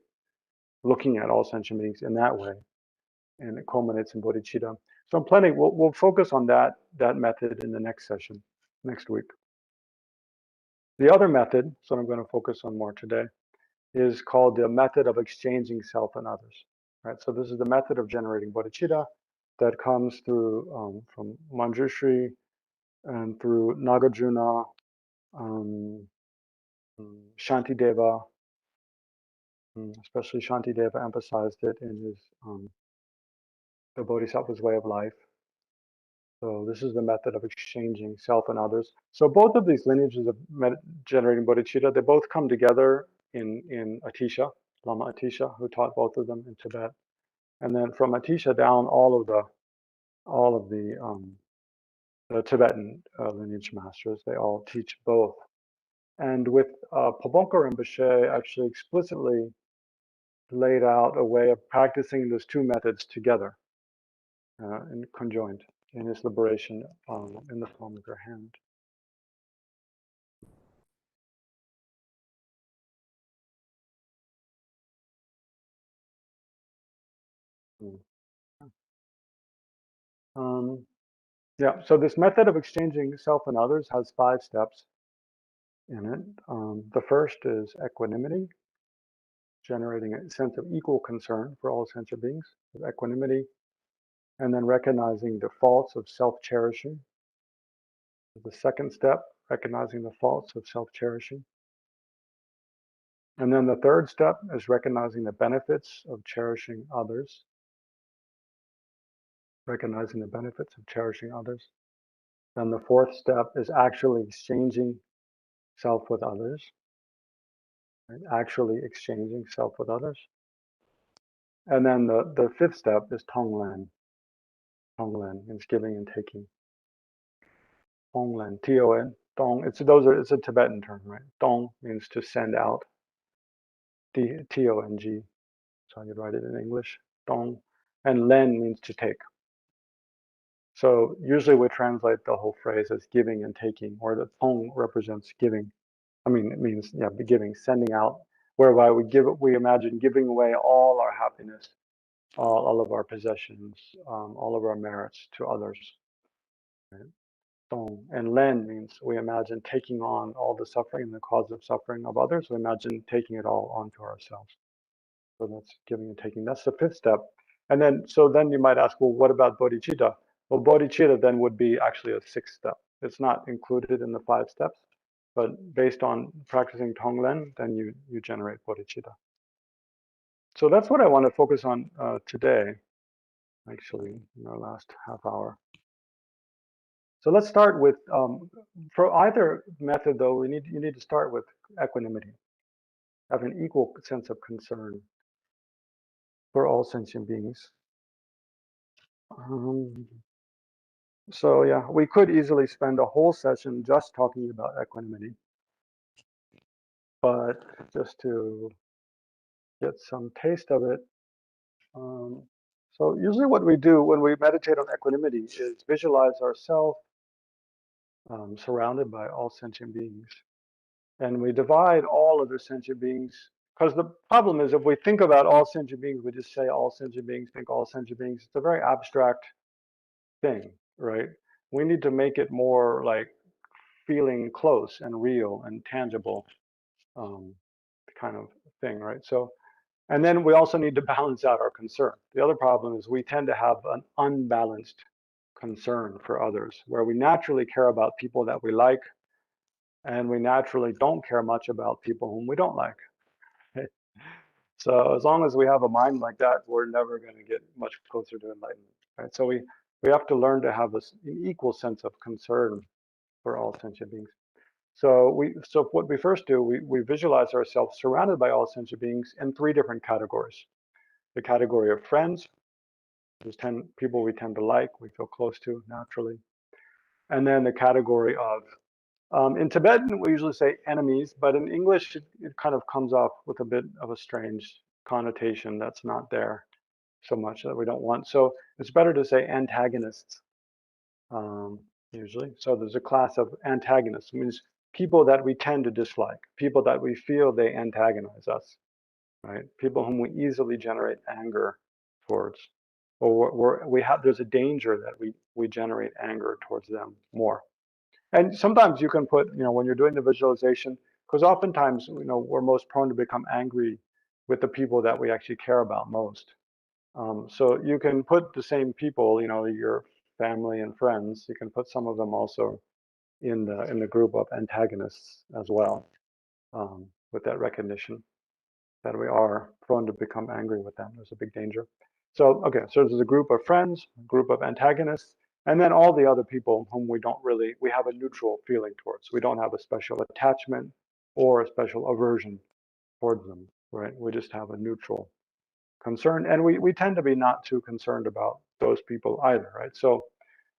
looking at all sentient beings in that way, and it culminates in bodhicitta. So I'm planning, we'll focus on that method in the next session, next week. The other method, so I'm going to focus on more today, is called the method of exchanging self and others. Right. So this is the method of generating bodhicitta that comes through from Manjushri and through Nagarjuna, Shantideva. Especially Shantideva emphasized it in his the Bodhisattva's way of life. So this is the method of exchanging self and others. So both of these lineages of generating bodhicitta, they both come together in Atisha, Lama Atisha, who taught both of them in Tibet. And then from Atisha down, all of the Tibetan lineage masters, they all teach both. And with Pabonka Rinpoche actually explicitly laid out a way of practicing those two methods together and conjoined in his liberation in the palm of your hand. Yeah, so this method of exchanging self and others has 5 steps in it. The first is equanimity, generating a sense of equal concern for all sentient beings, with equanimity, and then recognizing the faults of self-cherishing. The second step, recognizing the faults of self-cherishing. And then the third step is recognizing the benefits of cherishing others. Recognizing the benefits of cherishing others. Then the fourth step is actually exchanging self with others. Right? Actually exchanging self with others. And then the fifth step is Tonglen. Tonglen means giving and taking. Tonglen, Ton, Dong, it's a Tibetan term, right? Dong means to send out. T-O-N-G. So you'd write it in English. Dong. And len means to take. So usually we translate the whole phrase as giving and taking, or the tong represents giving. I mean, it means giving, sending out, whereby we imagine giving away all our happiness, all of our possessions, all of our merits to others. Right? Dong. And len means we imagine taking on all the suffering and the cause of suffering of others. We imagine taking it all onto ourselves. So that's giving and taking. That's the fifth step. And then, so then you might ask, well, what about bodhicitta? Well, bodhicitta then would be actually a sixth step. It's not included in the 5 steps, but based on practicing Tonglen, then you generate bodhicitta. So that's what I want to focus on today, actually, in our last half hour. So let's start with, for either method though, you need to start with equanimity, have an equal sense of concern for all sentient beings. So yeah, we could easily spend a whole session just talking about equanimity, but just to get some taste of it. So usually what we do when we meditate on equanimity is visualize ourselves surrounded by all sentient beings. And we divide all other sentient beings, because the problem is if we think about all sentient beings, we just say all sentient beings, think all sentient beings. It's a very abstract thing, right? We need to make it more like feeling close and real and tangible kind of thing, right? So, and then we also need to balance out our concern. The other problem is we tend to have an unbalanced concern for others, where we naturally care about people that we like, and we naturally don't care much about people whom we don't like. So as long as we have a mind like that, we're never going to get much closer to enlightenment, right? So we have to learn to have an equal sense of concern for all sentient beings. So what we first do, we visualize ourselves surrounded by all sentient beings in 3 different categories. The category of friends, there's 10 people we tend to like, we feel close to naturally. And then the category of, in Tibetan, we usually say enemies, but in English, it kind of comes off with a bit of a strange connotation that's not there so much that we don't want. So it's better to say antagonists, usually. So there's a class of antagonists, means people that we tend to dislike, people that we feel they antagonize us, right? People whom we easily generate anger towards, or there's a danger that we generate anger towards them more. And sometimes you can put, when you're doing the visualization, because oftentimes, we're most prone to become angry with the people that we actually care about most. So you can put the same people, your family and friends, you can put some of them also in the group of antagonists as well, with that recognition that we are prone to become angry with them. There's a big danger. So, okay, so there's a group of friends, a group of antagonists, and then all the other people whom we have a neutral feeling towards. We don't have a special attachment or a special aversion towards them, right? We just have a neutral concern, and we tend to be not too concerned about those people either, right? So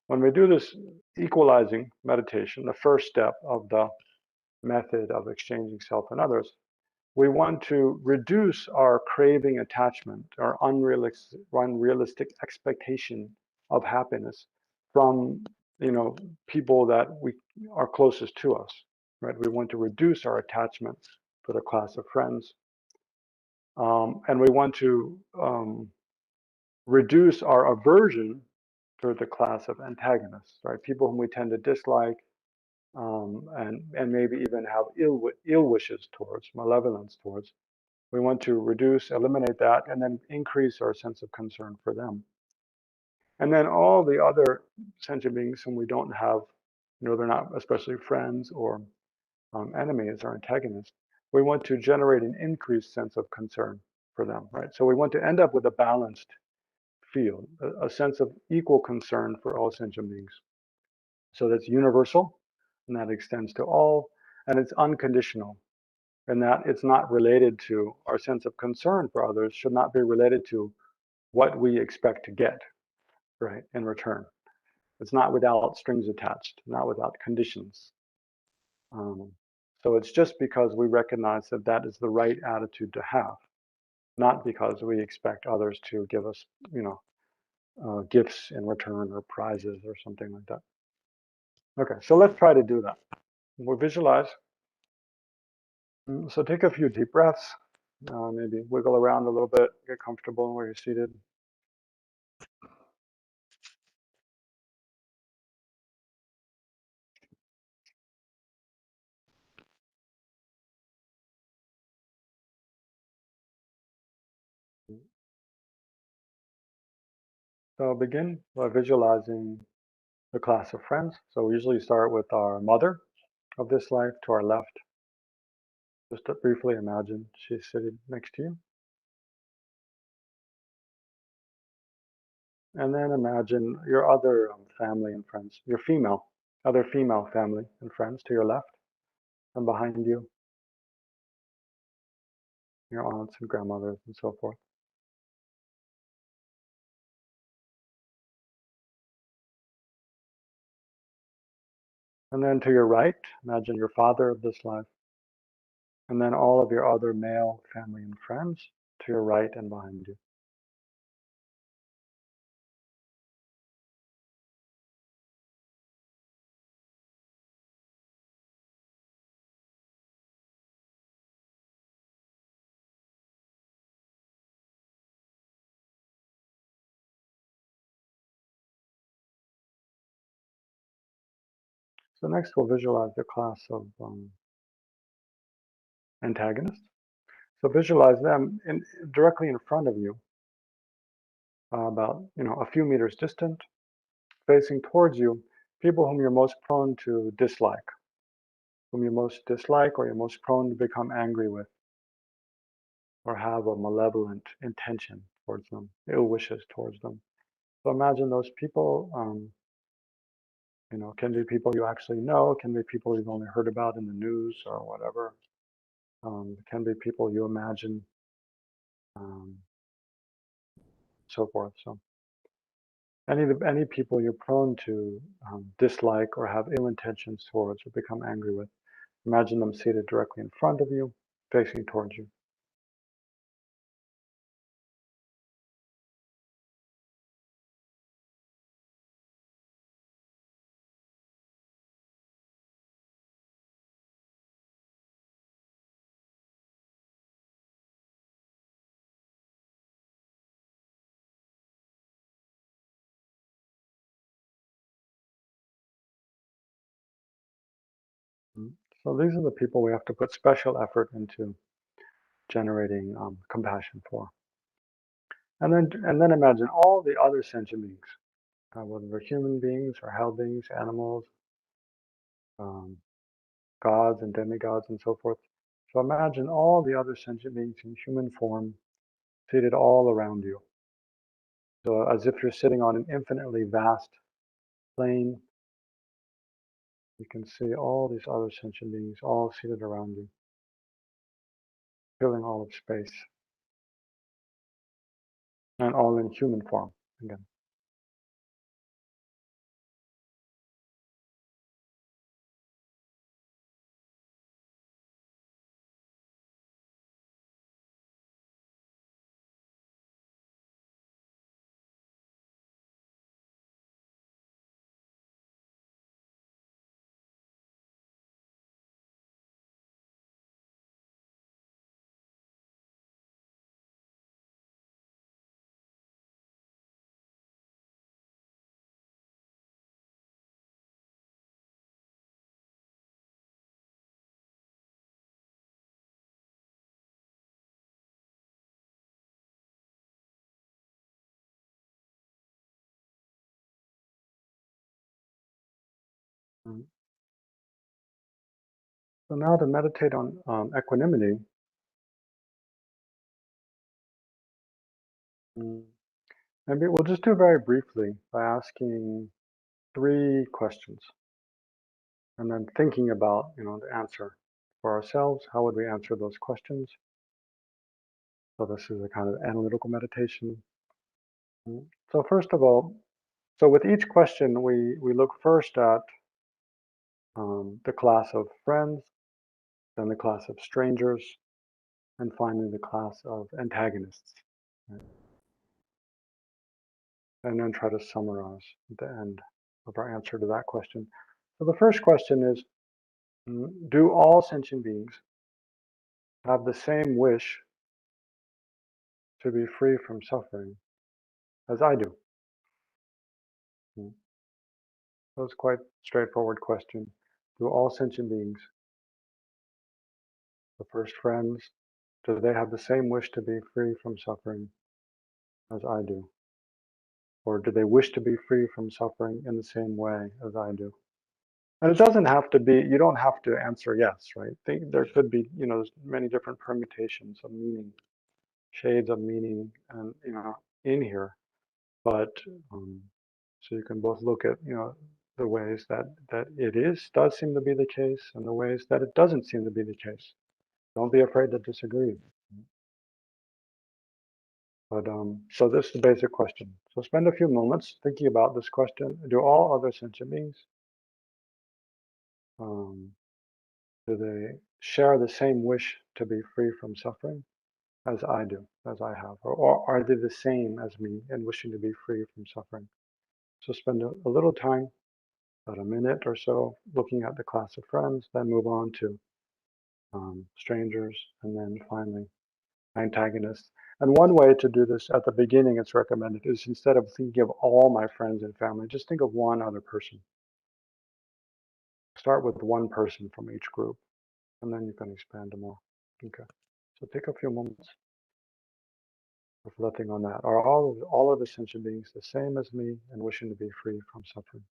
when we do this equalizing meditation, the first step of the method of exchanging self and others, we want to reduce our craving attachment, our unrealistic expectation of happiness from people that we are closest to us, right? We want to reduce our attachment for the class of friends, and we want to reduce our aversion toward the class of antagonists, right? People whom we tend to dislike, and maybe even have ill wishes towards, malevolence towards. We want to eliminate that, and then increase our sense of concern for them. And then all the other sentient beings whom we don't have, they're not especially friends or enemies or antagonists, we want to generate an increased sense of concern for them, right? So we want to end up with a balanced field, a sense of equal concern for all sentient beings. So that's universal, and that extends to all, and it's unconditional, and that it's not related to our sense of concern for others, should not be related to what we expect to get, right, in return. It's not without strings attached, not without conditions. So it's just because we recognize that that is the right attitude to have, not because we expect others to give us, gifts in return or prizes or something like that. Okay, so let's try to do that. We'll visualize. So take a few deep breaths. Maybe wiggle around a little bit, get comfortable where you're seated. So begin by visualizing the class of friends. So we usually start with our mother of this life to our left. Just to briefly imagine she's sitting next to you. And then imagine your other family and friends, your other female family and friends to your left, and behind you, your aunts and grandmothers and so forth. And then to your right, imagine your father of this life, and then all of your other male family and friends to your right and behind you. So next we'll visualize the class of antagonists. So visualize them directly in front of you, about a few meters distant, facing towards you, people whom you're most prone to dislike, whom you most dislike or you're most prone to become angry with, or have a malevolent intention towards them, ill wishes towards them. So imagine those people, can be people you actually know, can be people you've only heard about in the news or whatever, can be people you imagine, um, so forth. So any people you're prone to dislike or have ill intentions towards or become angry with, imagine them seated directly in front of you, facing towards you. So these are the people we have to put special effort into generating compassion for. And then imagine all the other sentient beings, whether they're human beings or hell beings, animals, um, gods and demigods and so forth. So imagine all the other sentient beings in human form seated all around you. So as if you're sitting on an infinitely vast plane, you can see all these other sentient beings all seated around you, filling all of space, and all in human form again. Mm. So now to meditate on equanimity, mm, maybe we'll just do very briefly by asking 3 questions and then thinking about, the answer for ourselves. How would we answer those questions? So this is a kind of analytical meditation. So first of all, so with each question, we look first at the class of friends, then the class of strangers, and finally the class of antagonists. Right? And then try to summarize at the end of our answer to that question. So the first question is, do all sentient beings have the same wish to be free from suffering as I do? That's quite a straightforward question. Do all sentient beings, the first friends, do they have the same wish to be free from suffering as I do? Or do they wish to be free from suffering in the same way as I do? And it doesn't have to be, you don't have to answer yes, right? There could be, there's many different permutations of meaning, shades of meaning, and, in here. But so you can both look at, the ways that does seem to be the case, and the ways that it doesn't seem to be the case. Don't be afraid to disagree. But so this is the basic question. So spend a few moments thinking about this question. Do all other sentient beings, do they share the same wish to be free from suffering as I do, as I have? Or are they the same as me in wishing to be free from suffering? So spend a little time, about a minute or so, looking at the class of friends, then move on to strangers, and then finally antagonists. And one way to do this at the beginning, it's recommended, is instead of thinking of all my friends and family, just think of one other person. Start with one person from each group, and then you can expand to more. Okay. So take a few moments reflecting on that. Are all of the sentient beings the same as me and wishing to be free from suffering?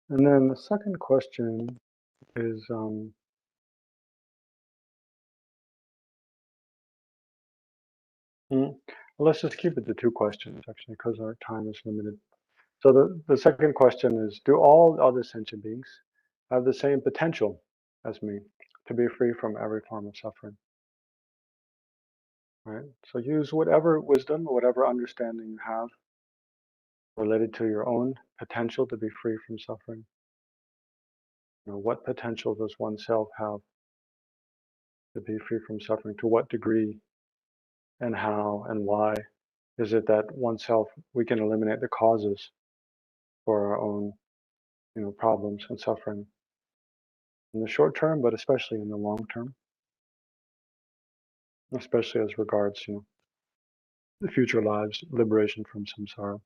And then the second question is, well, let's just keep it to two questions, actually, because our time is limited. So the second question is, do all other sentient beings have the same potential as me to be free from every form of suffering? Right? So use whatever wisdom, whatever understanding you have related to your own potential to be free from suffering. What potential does oneself have to be free from suffering? To what degree and how and why is it that oneself, we can eliminate the causes for our own problems and suffering in the short term, but especially in the long term, especially as regards the future lives, liberation from samsara.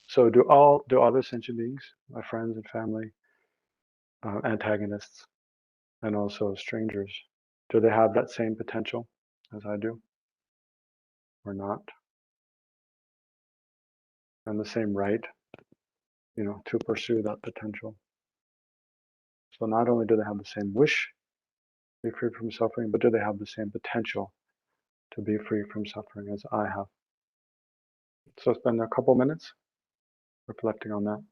So do other sentient beings, my friends and family, antagonists, and also strangers, do they have that same potential as I do, or not? And the same right, to pursue that potential. So not only do they have the same wish to be free from suffering, but do they have the same potential to be free from suffering as I have? So spend a couple minutes reflecting on that.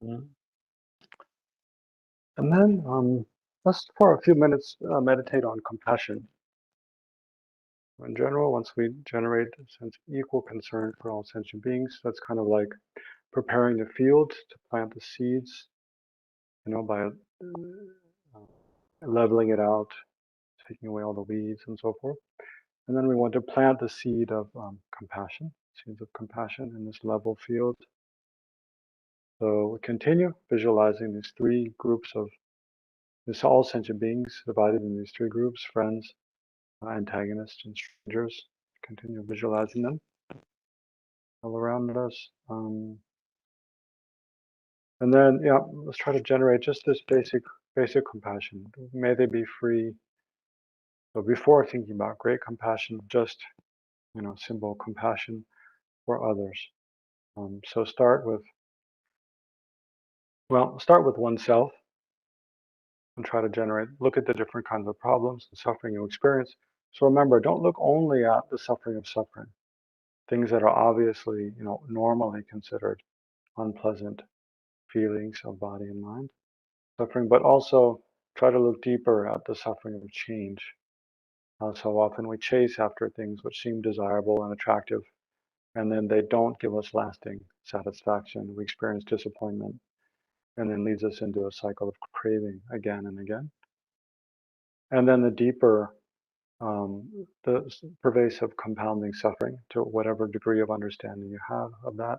Mm. And then let's for a few minutes meditate on compassion. In general, once we generate a sense of equal concern for all sentient beings, that's kind of like preparing the field to plant the seeds, by leveling it out, taking away all the weeds and so forth. And then we want to plant the seed of compassion, seeds of compassion in this level field. So we continue visualizing these three groups of all sentient beings divided in these three groups: friends, antagonists, and strangers. Continue visualizing them all around us. And then, let's try to generate just this basic compassion. May they be free. So before thinking about great compassion, just simple compassion for others. So start with oneself and try to look at the different kinds of problems and suffering you experience. So remember, don't look only at the suffering of suffering, things that are obviously, normally considered unpleasant feelings of body and mind, suffering, but also try to look deeper at the suffering of change. So often we chase after things which seem desirable and attractive, and then they don't give us lasting satisfaction. We experience disappointment, and then leads us into a cycle of craving again and again. And then the deeper, the pervasive compounding suffering, to whatever degree of understanding you have of that,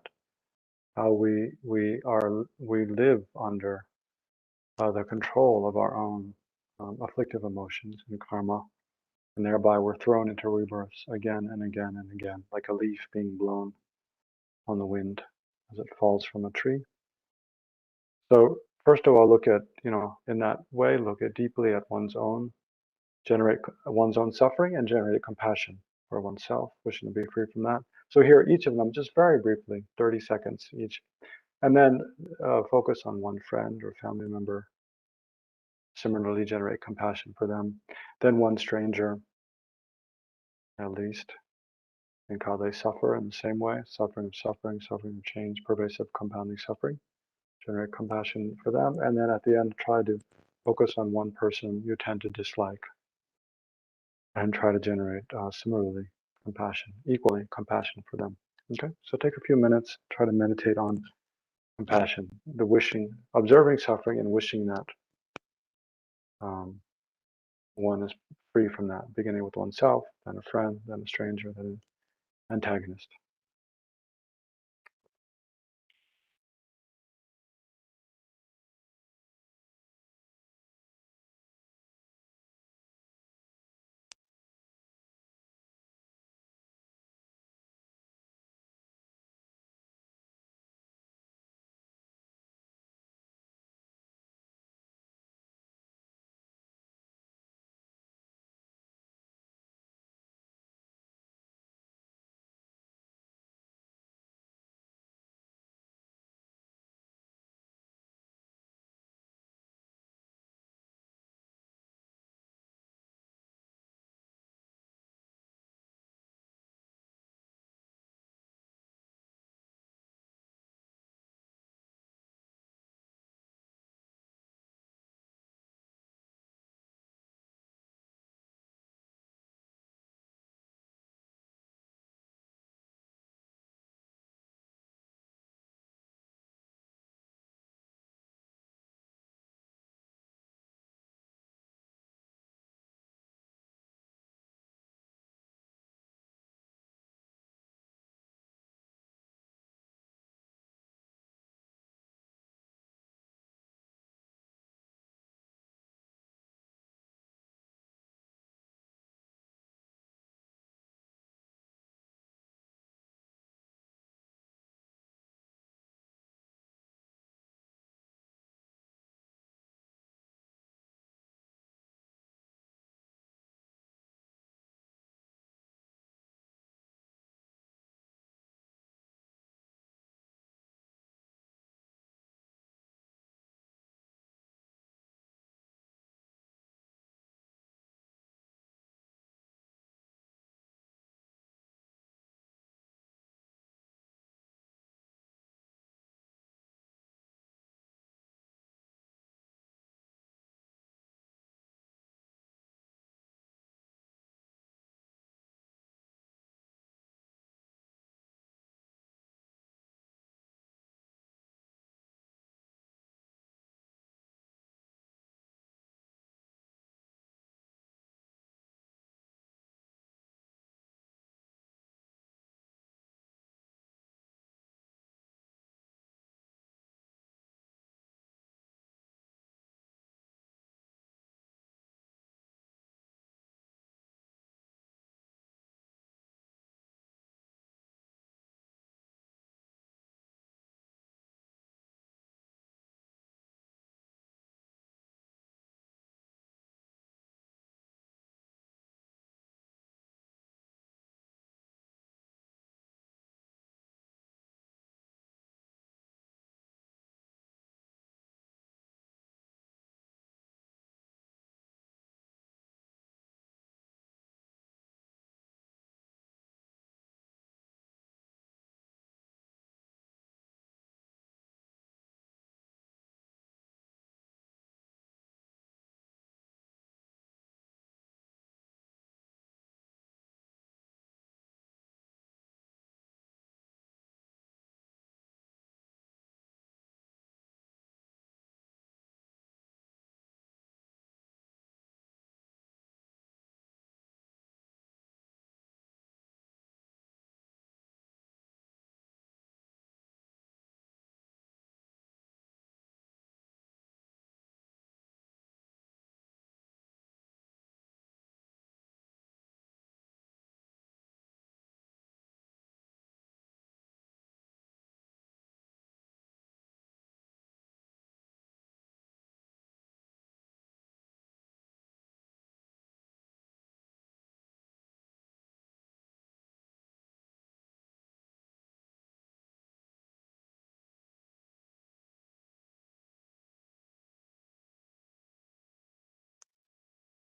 how we live under the control of our own afflictive emotions and karma, and thereby we're thrown into rebirths again and again and again, like a leaf being blown on the wind as it falls from a tree. So first of all, look at, in that way, look at deeply at generate one's own suffering and generate compassion for oneself, wishing to be free from that. So here, each of them, just very briefly, 30 seconds each, and then focus on one friend or family member. Similarly, generate compassion for them. Then one stranger, at least. Think how they suffer in the same way, suffering of change, pervasive compounding suffering. Generate compassion for them. And then at the end, try to focus on one person you tend to dislike and try to generate similarly equally compassion for them. Okay, so take a few minutes, try to meditate on compassion, the wishing, observing suffering and wishing that one is free from that, beginning with oneself, then a friend, then a stranger, then an antagonist.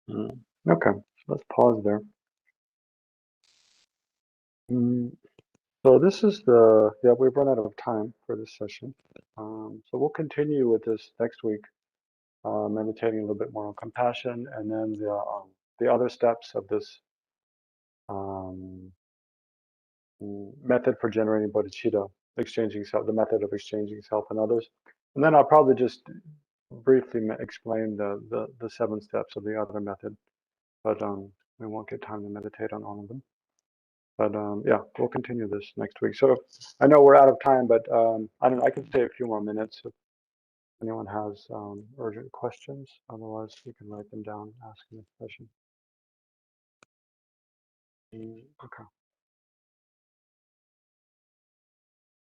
Okay, let's pause there. So this is we've run out of time for this session. So we'll continue with this next week, meditating a little bit more on compassion, and then the other steps of this um, method for generating bodhicitta, exchanging self, the method of exchanging self and others. And then I'll probably just briefly explain the 7 steps of the other method, but we won't get time to meditate on all of them. But yeah, we'll continue this next week. So I know we're out of time, but I don't know, I can stay a few more minutes if anyone has urgent questions. Otherwise, we can write them down, ask in the session. Okay.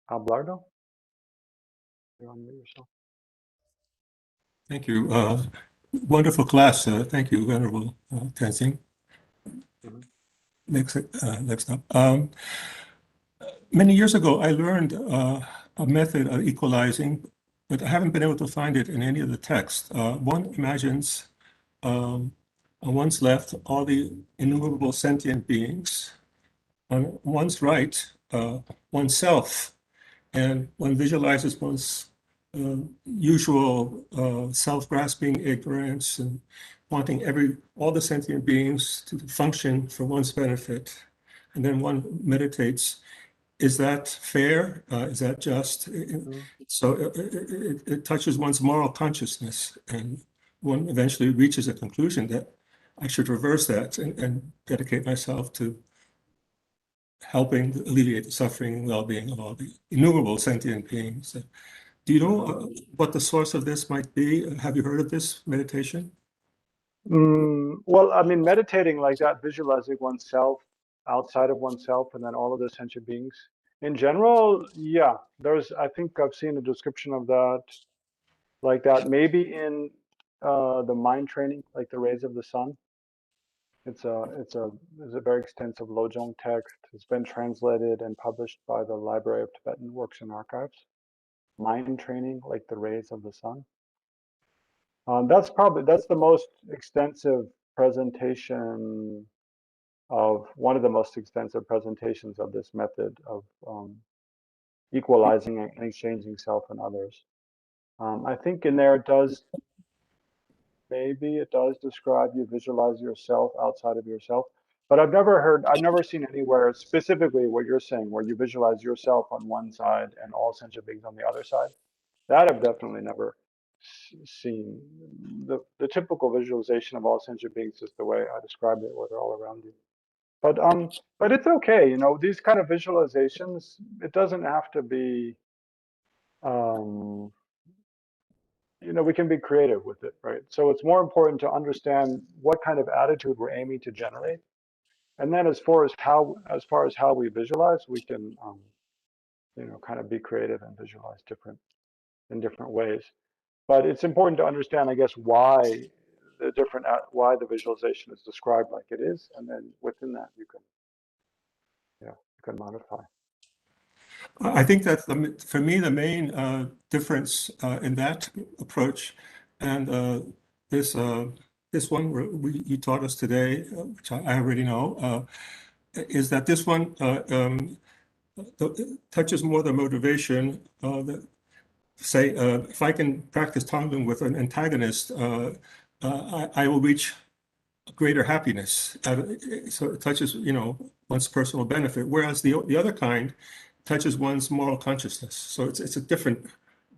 Abelardo, you unmute yourself. Thank you. Wonderful class. Thank you, Venerable Tenzin. Next up. Many years ago, I learned a method of equalizing, but I haven't been able to find it in any of the texts. One imagines on one's left all the innumerable sentient beings, on one's right, oneself, and one visualizes one's usual self-grasping ignorance and wanting all the sentient beings to function for one's benefit. And then one meditates, is that fair? Is that just? So it touches one's moral consciousness, and one eventually reaches a conclusion that I should reverse that and dedicate myself to helping alleviate the suffering and well-being of all the innumerable sentient beings. Do you know what the source of this might be? Have you heard of this meditation? Well, I mean, meditating like that, visualizing oneself outside of oneself, and then all of the sentient beings. In general, yeah, I think I've seen a description of that, like that, maybe in the mind training, like the rays of the sun. It's a very extensive Lojong text. It's been translated and published by the Library of Tibetan Works and Archives. Mind training, like the rays of the sun. That's the most extensive presentation of one of the most extensive presentations of this method of equalizing and exchanging self and others. I think in there it does describe you visualize yourself outside of yourself, but I've never seen anywhere specifically what you're saying, where you visualize yourself on one side and all sentient beings on the other side. That I've definitely never seen. The typical visualization of all sentient beings is the way I described it, where they're all around you. But it's okay, you know, these kind of visualizations, it doesn't have to be, you know, we can be creative with it, right? So it's more important to understand what kind of attitude we're aiming to generate. And then as far as how we visualize, we can, you know, kind of be creative and visualize in different ways. But it's important to understand, I guess, why the visualization is described like it is, and then within that you can modify. I think that for me, the main difference in that approach and this one you taught us today, which I already know, is that this one touches more the motivation. Say, if I can practice Tonglen with an antagonist, I will reach greater happiness. So it touches, you know, one's personal benefit, whereas the other kind touches one's moral consciousness. So it's a different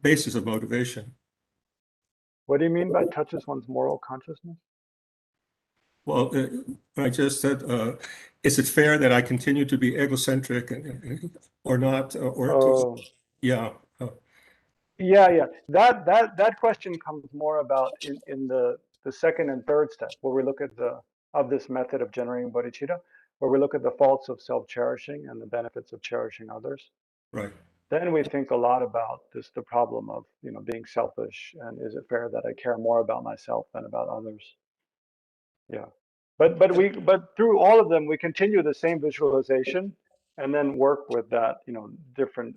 basis of motivation. What do you mean by touches one's moral consciousness? Well, I just said, is it fair that I continue to be egocentric or not? Yeah. Yeah. That question comes more about in the second and third step, where we look at this method of generating bodhicitta, where we look at the faults of self-cherishing and the benefits of cherishing others. Right. Then we think a lot about the problem of, you know, being selfish, and is it fair that I care more about myself than about others? Yeah. But through all of them, we continue the same visualization and then work with that, you know, different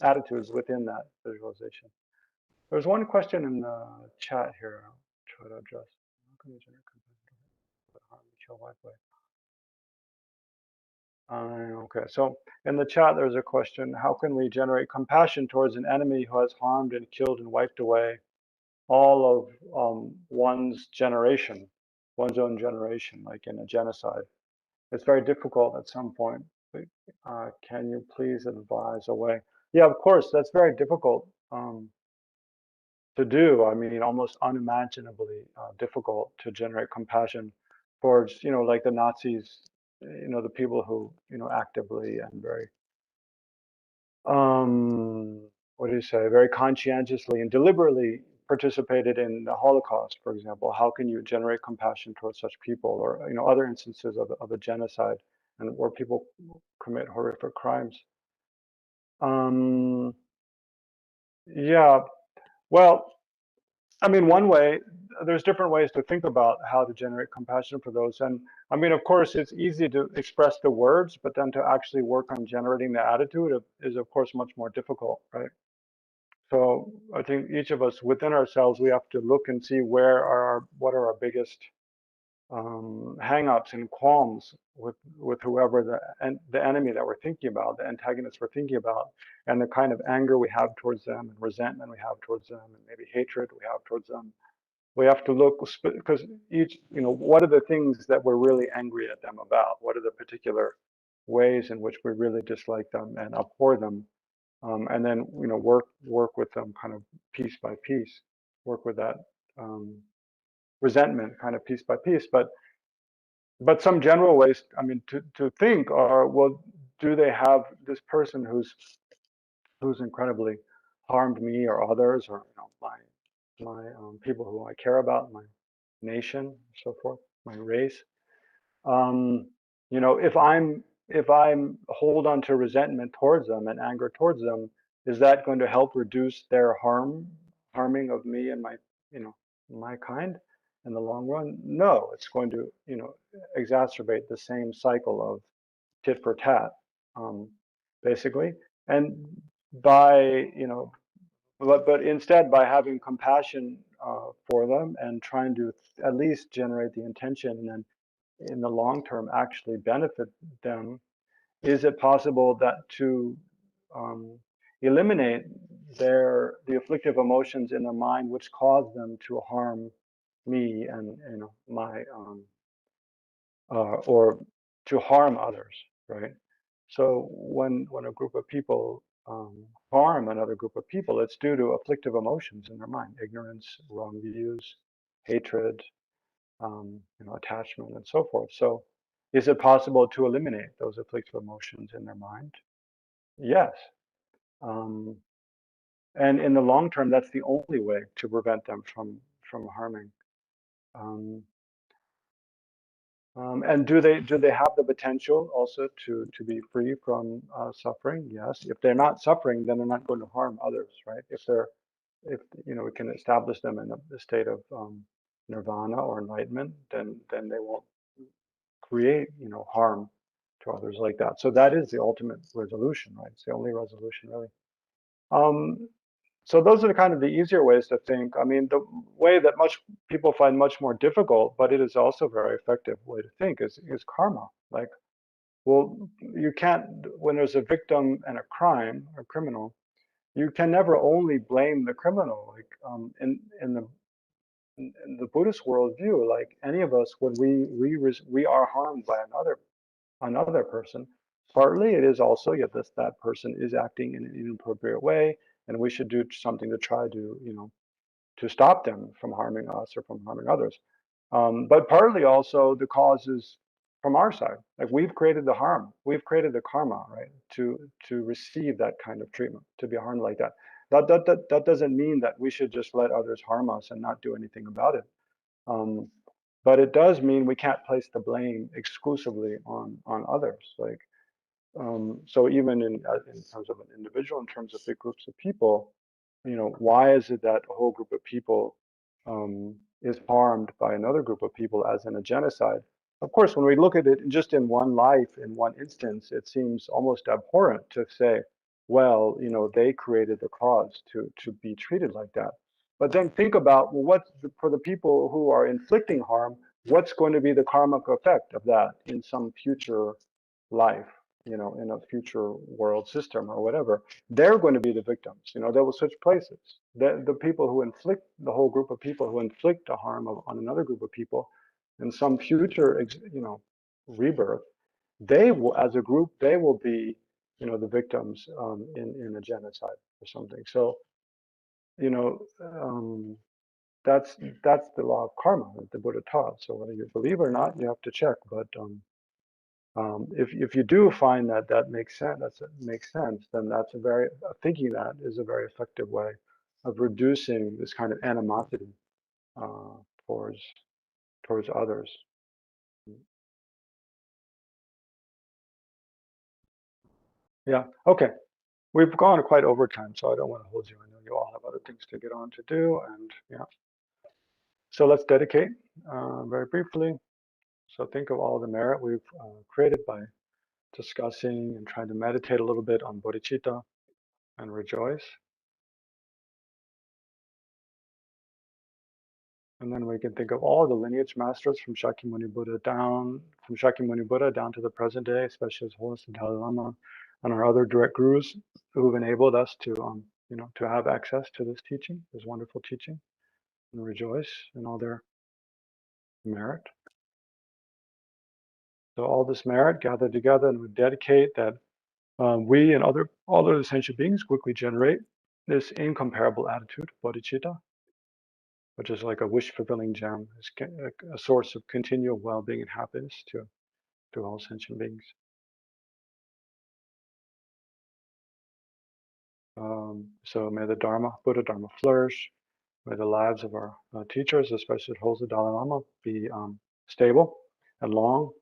attitudes within that visualization. There's one question in the chat here I'll try to address. How can we generate compassion the right way. Okay, so in the chat there's a question: how can we generate compassion towards an enemy who has harmed and killed and wiped away all of one's generation, one's own generation, like in a genocide? It's very difficult at some point. Can you please advise a way? Yeah, of course, that's very difficult to do. I mean, almost unimaginably difficult to generate compassion towards, like the Nazis, the people who, actively and very, what do you say, very conscientiously and deliberately participated in the Holocaust, for example. How can you generate compassion towards such people, or other instances of a genocide and where people commit horrific crimes? Yeah, well, I mean, one way, there's different ways to think about how to generate compassion for those. And I mean, of course, it's easy to express the words, but then to actually work on generating the attitude is, of course, much more difficult, right? So I think each of us within ourselves, we have to look and see what are our biggest hang-ups and qualms with whoever the enemy that we're thinking about, the antagonist we're thinking about, and the kind of anger we have towards them, and resentment we have towards them, and maybe hatred we have towards them. We have to look, because each, what are the things that we're really angry at them about? What are the particular ways in which we really dislike them and abhor them? And then, work with them kind of piece by piece, work with that resentment kind of piece by piece. But some general ways, I mean, to think are, well, do they have this person who's incredibly harmed me or others, or my people who I care about, my nation, so forth, my race. If I'm hold on to resentment towards them and anger towards them, is that going to help reduce their harming of me and my kind in the long run? No, it's going to, exacerbate the same cycle of tit for tat, basically. And by, but instead, by having compassion for them and trying to at least generate the intention, and then in the long term actually benefit them, is it possible that to eliminate the afflictive emotions in their mind which cause them to harm me and my or to harm others, right? So when a group of people harm another group of people, it's due to afflictive emotions in their mind: ignorance, wrong views, hatred, attachment, and so forth. So is it possible to eliminate those afflictive emotions in their mind? Yes. And in the long term, that's the only way to prevent them from harming. And do they have the potential also to be free from suffering? Yes. If they're not suffering, then they're not going to harm others, right? If we can establish them in a state of nirvana or enlightenment, then they won't create harm to others like that. So that is the ultimate resolution, right? It's the only resolution, really. So those are the kind of the easier ways to think. I mean, the way that much people find much more difficult, but it is also a very effective way to think, is karma. Like, well, you can't, when there's a victim and a crime, a criminal, you can never only blame the criminal. Like in the Buddhist worldview, like any of us, when we are harmed by another person, partly it is also, yeah, that person is acting in an inappropriate way, and we should do something to try to to stop them from harming us or from harming others. But partly also the cause is from our side. Like, we've created the harm, we've created the karma, right, to receive that kind of treatment, to be harmed like that. That doesn't mean that we should just let others harm us and not do anything about it. But it does mean we can't place the blame exclusively on others. Like, so even in terms of an individual, in terms of big groups of people, why is it that a whole group of people is harmed by another group of people, as in a genocide? Of course, when we look at it just in one life, in one instance, it seems almost abhorrent to say, well, they created the cause to be treated like that. But then think about, well, for the people who are inflicting harm, what's going to be the karmic effect of that in some future life, in a future world system or whatever. They're going to be the victims. There will switch places. The people who inflict, the whole group of people who inflict a harm on another group of people in some future, rebirth, they will, as a group, they will be, the victims in a genocide or something. So, that's the law of karma that the Buddha taught. So whether you believe or not, you have to check. But if you do find that makes sense, then that's thinking that is a very effective way of reducing this kind of animosity towards others. Yeah. Okay. We've gone quite over time, so I don't want to hold you. I know you all have other things to get on to do, and yeah. So let's dedicate very briefly. So think of all the merit we've created by discussing and trying to meditate a little bit on bodhicitta and rejoice. And then we can think of all the lineage masters from Shakyamuni Buddha down to the present day, especially His Holiness the Dalai Lama and our other direct gurus who've enabled us to to have access to this teaching, this wonderful teaching, and rejoice in all their merit. So all this merit gathered together, and we dedicate that we and all other sentient beings quickly generate this incomparable attitude, bodhicitta, which is like a wish-fulfilling gem, is a source of continual well-being and happiness to all sentient beings. So may the Buddha Dharma flourish. May the lives of our teachers, especially the Dalai Lama, be stable and long.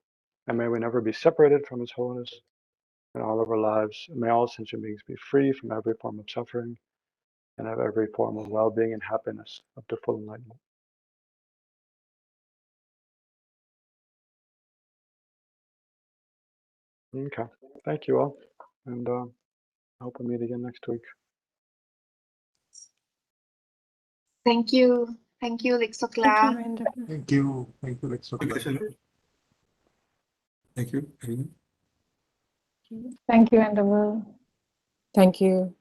And may we never be separated from His Holiness in all of our lives. May all sentient beings be free from every form of suffering and have every form of well-being and happiness up to full enlightenment. Okay, thank you all, and I hope we meet again next week. Thank you. Thank you, Legtsok Lam. Thank you. Thank you, Legtsok. Thank you. Thank you, Endeavor. Thank you.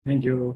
Thank you.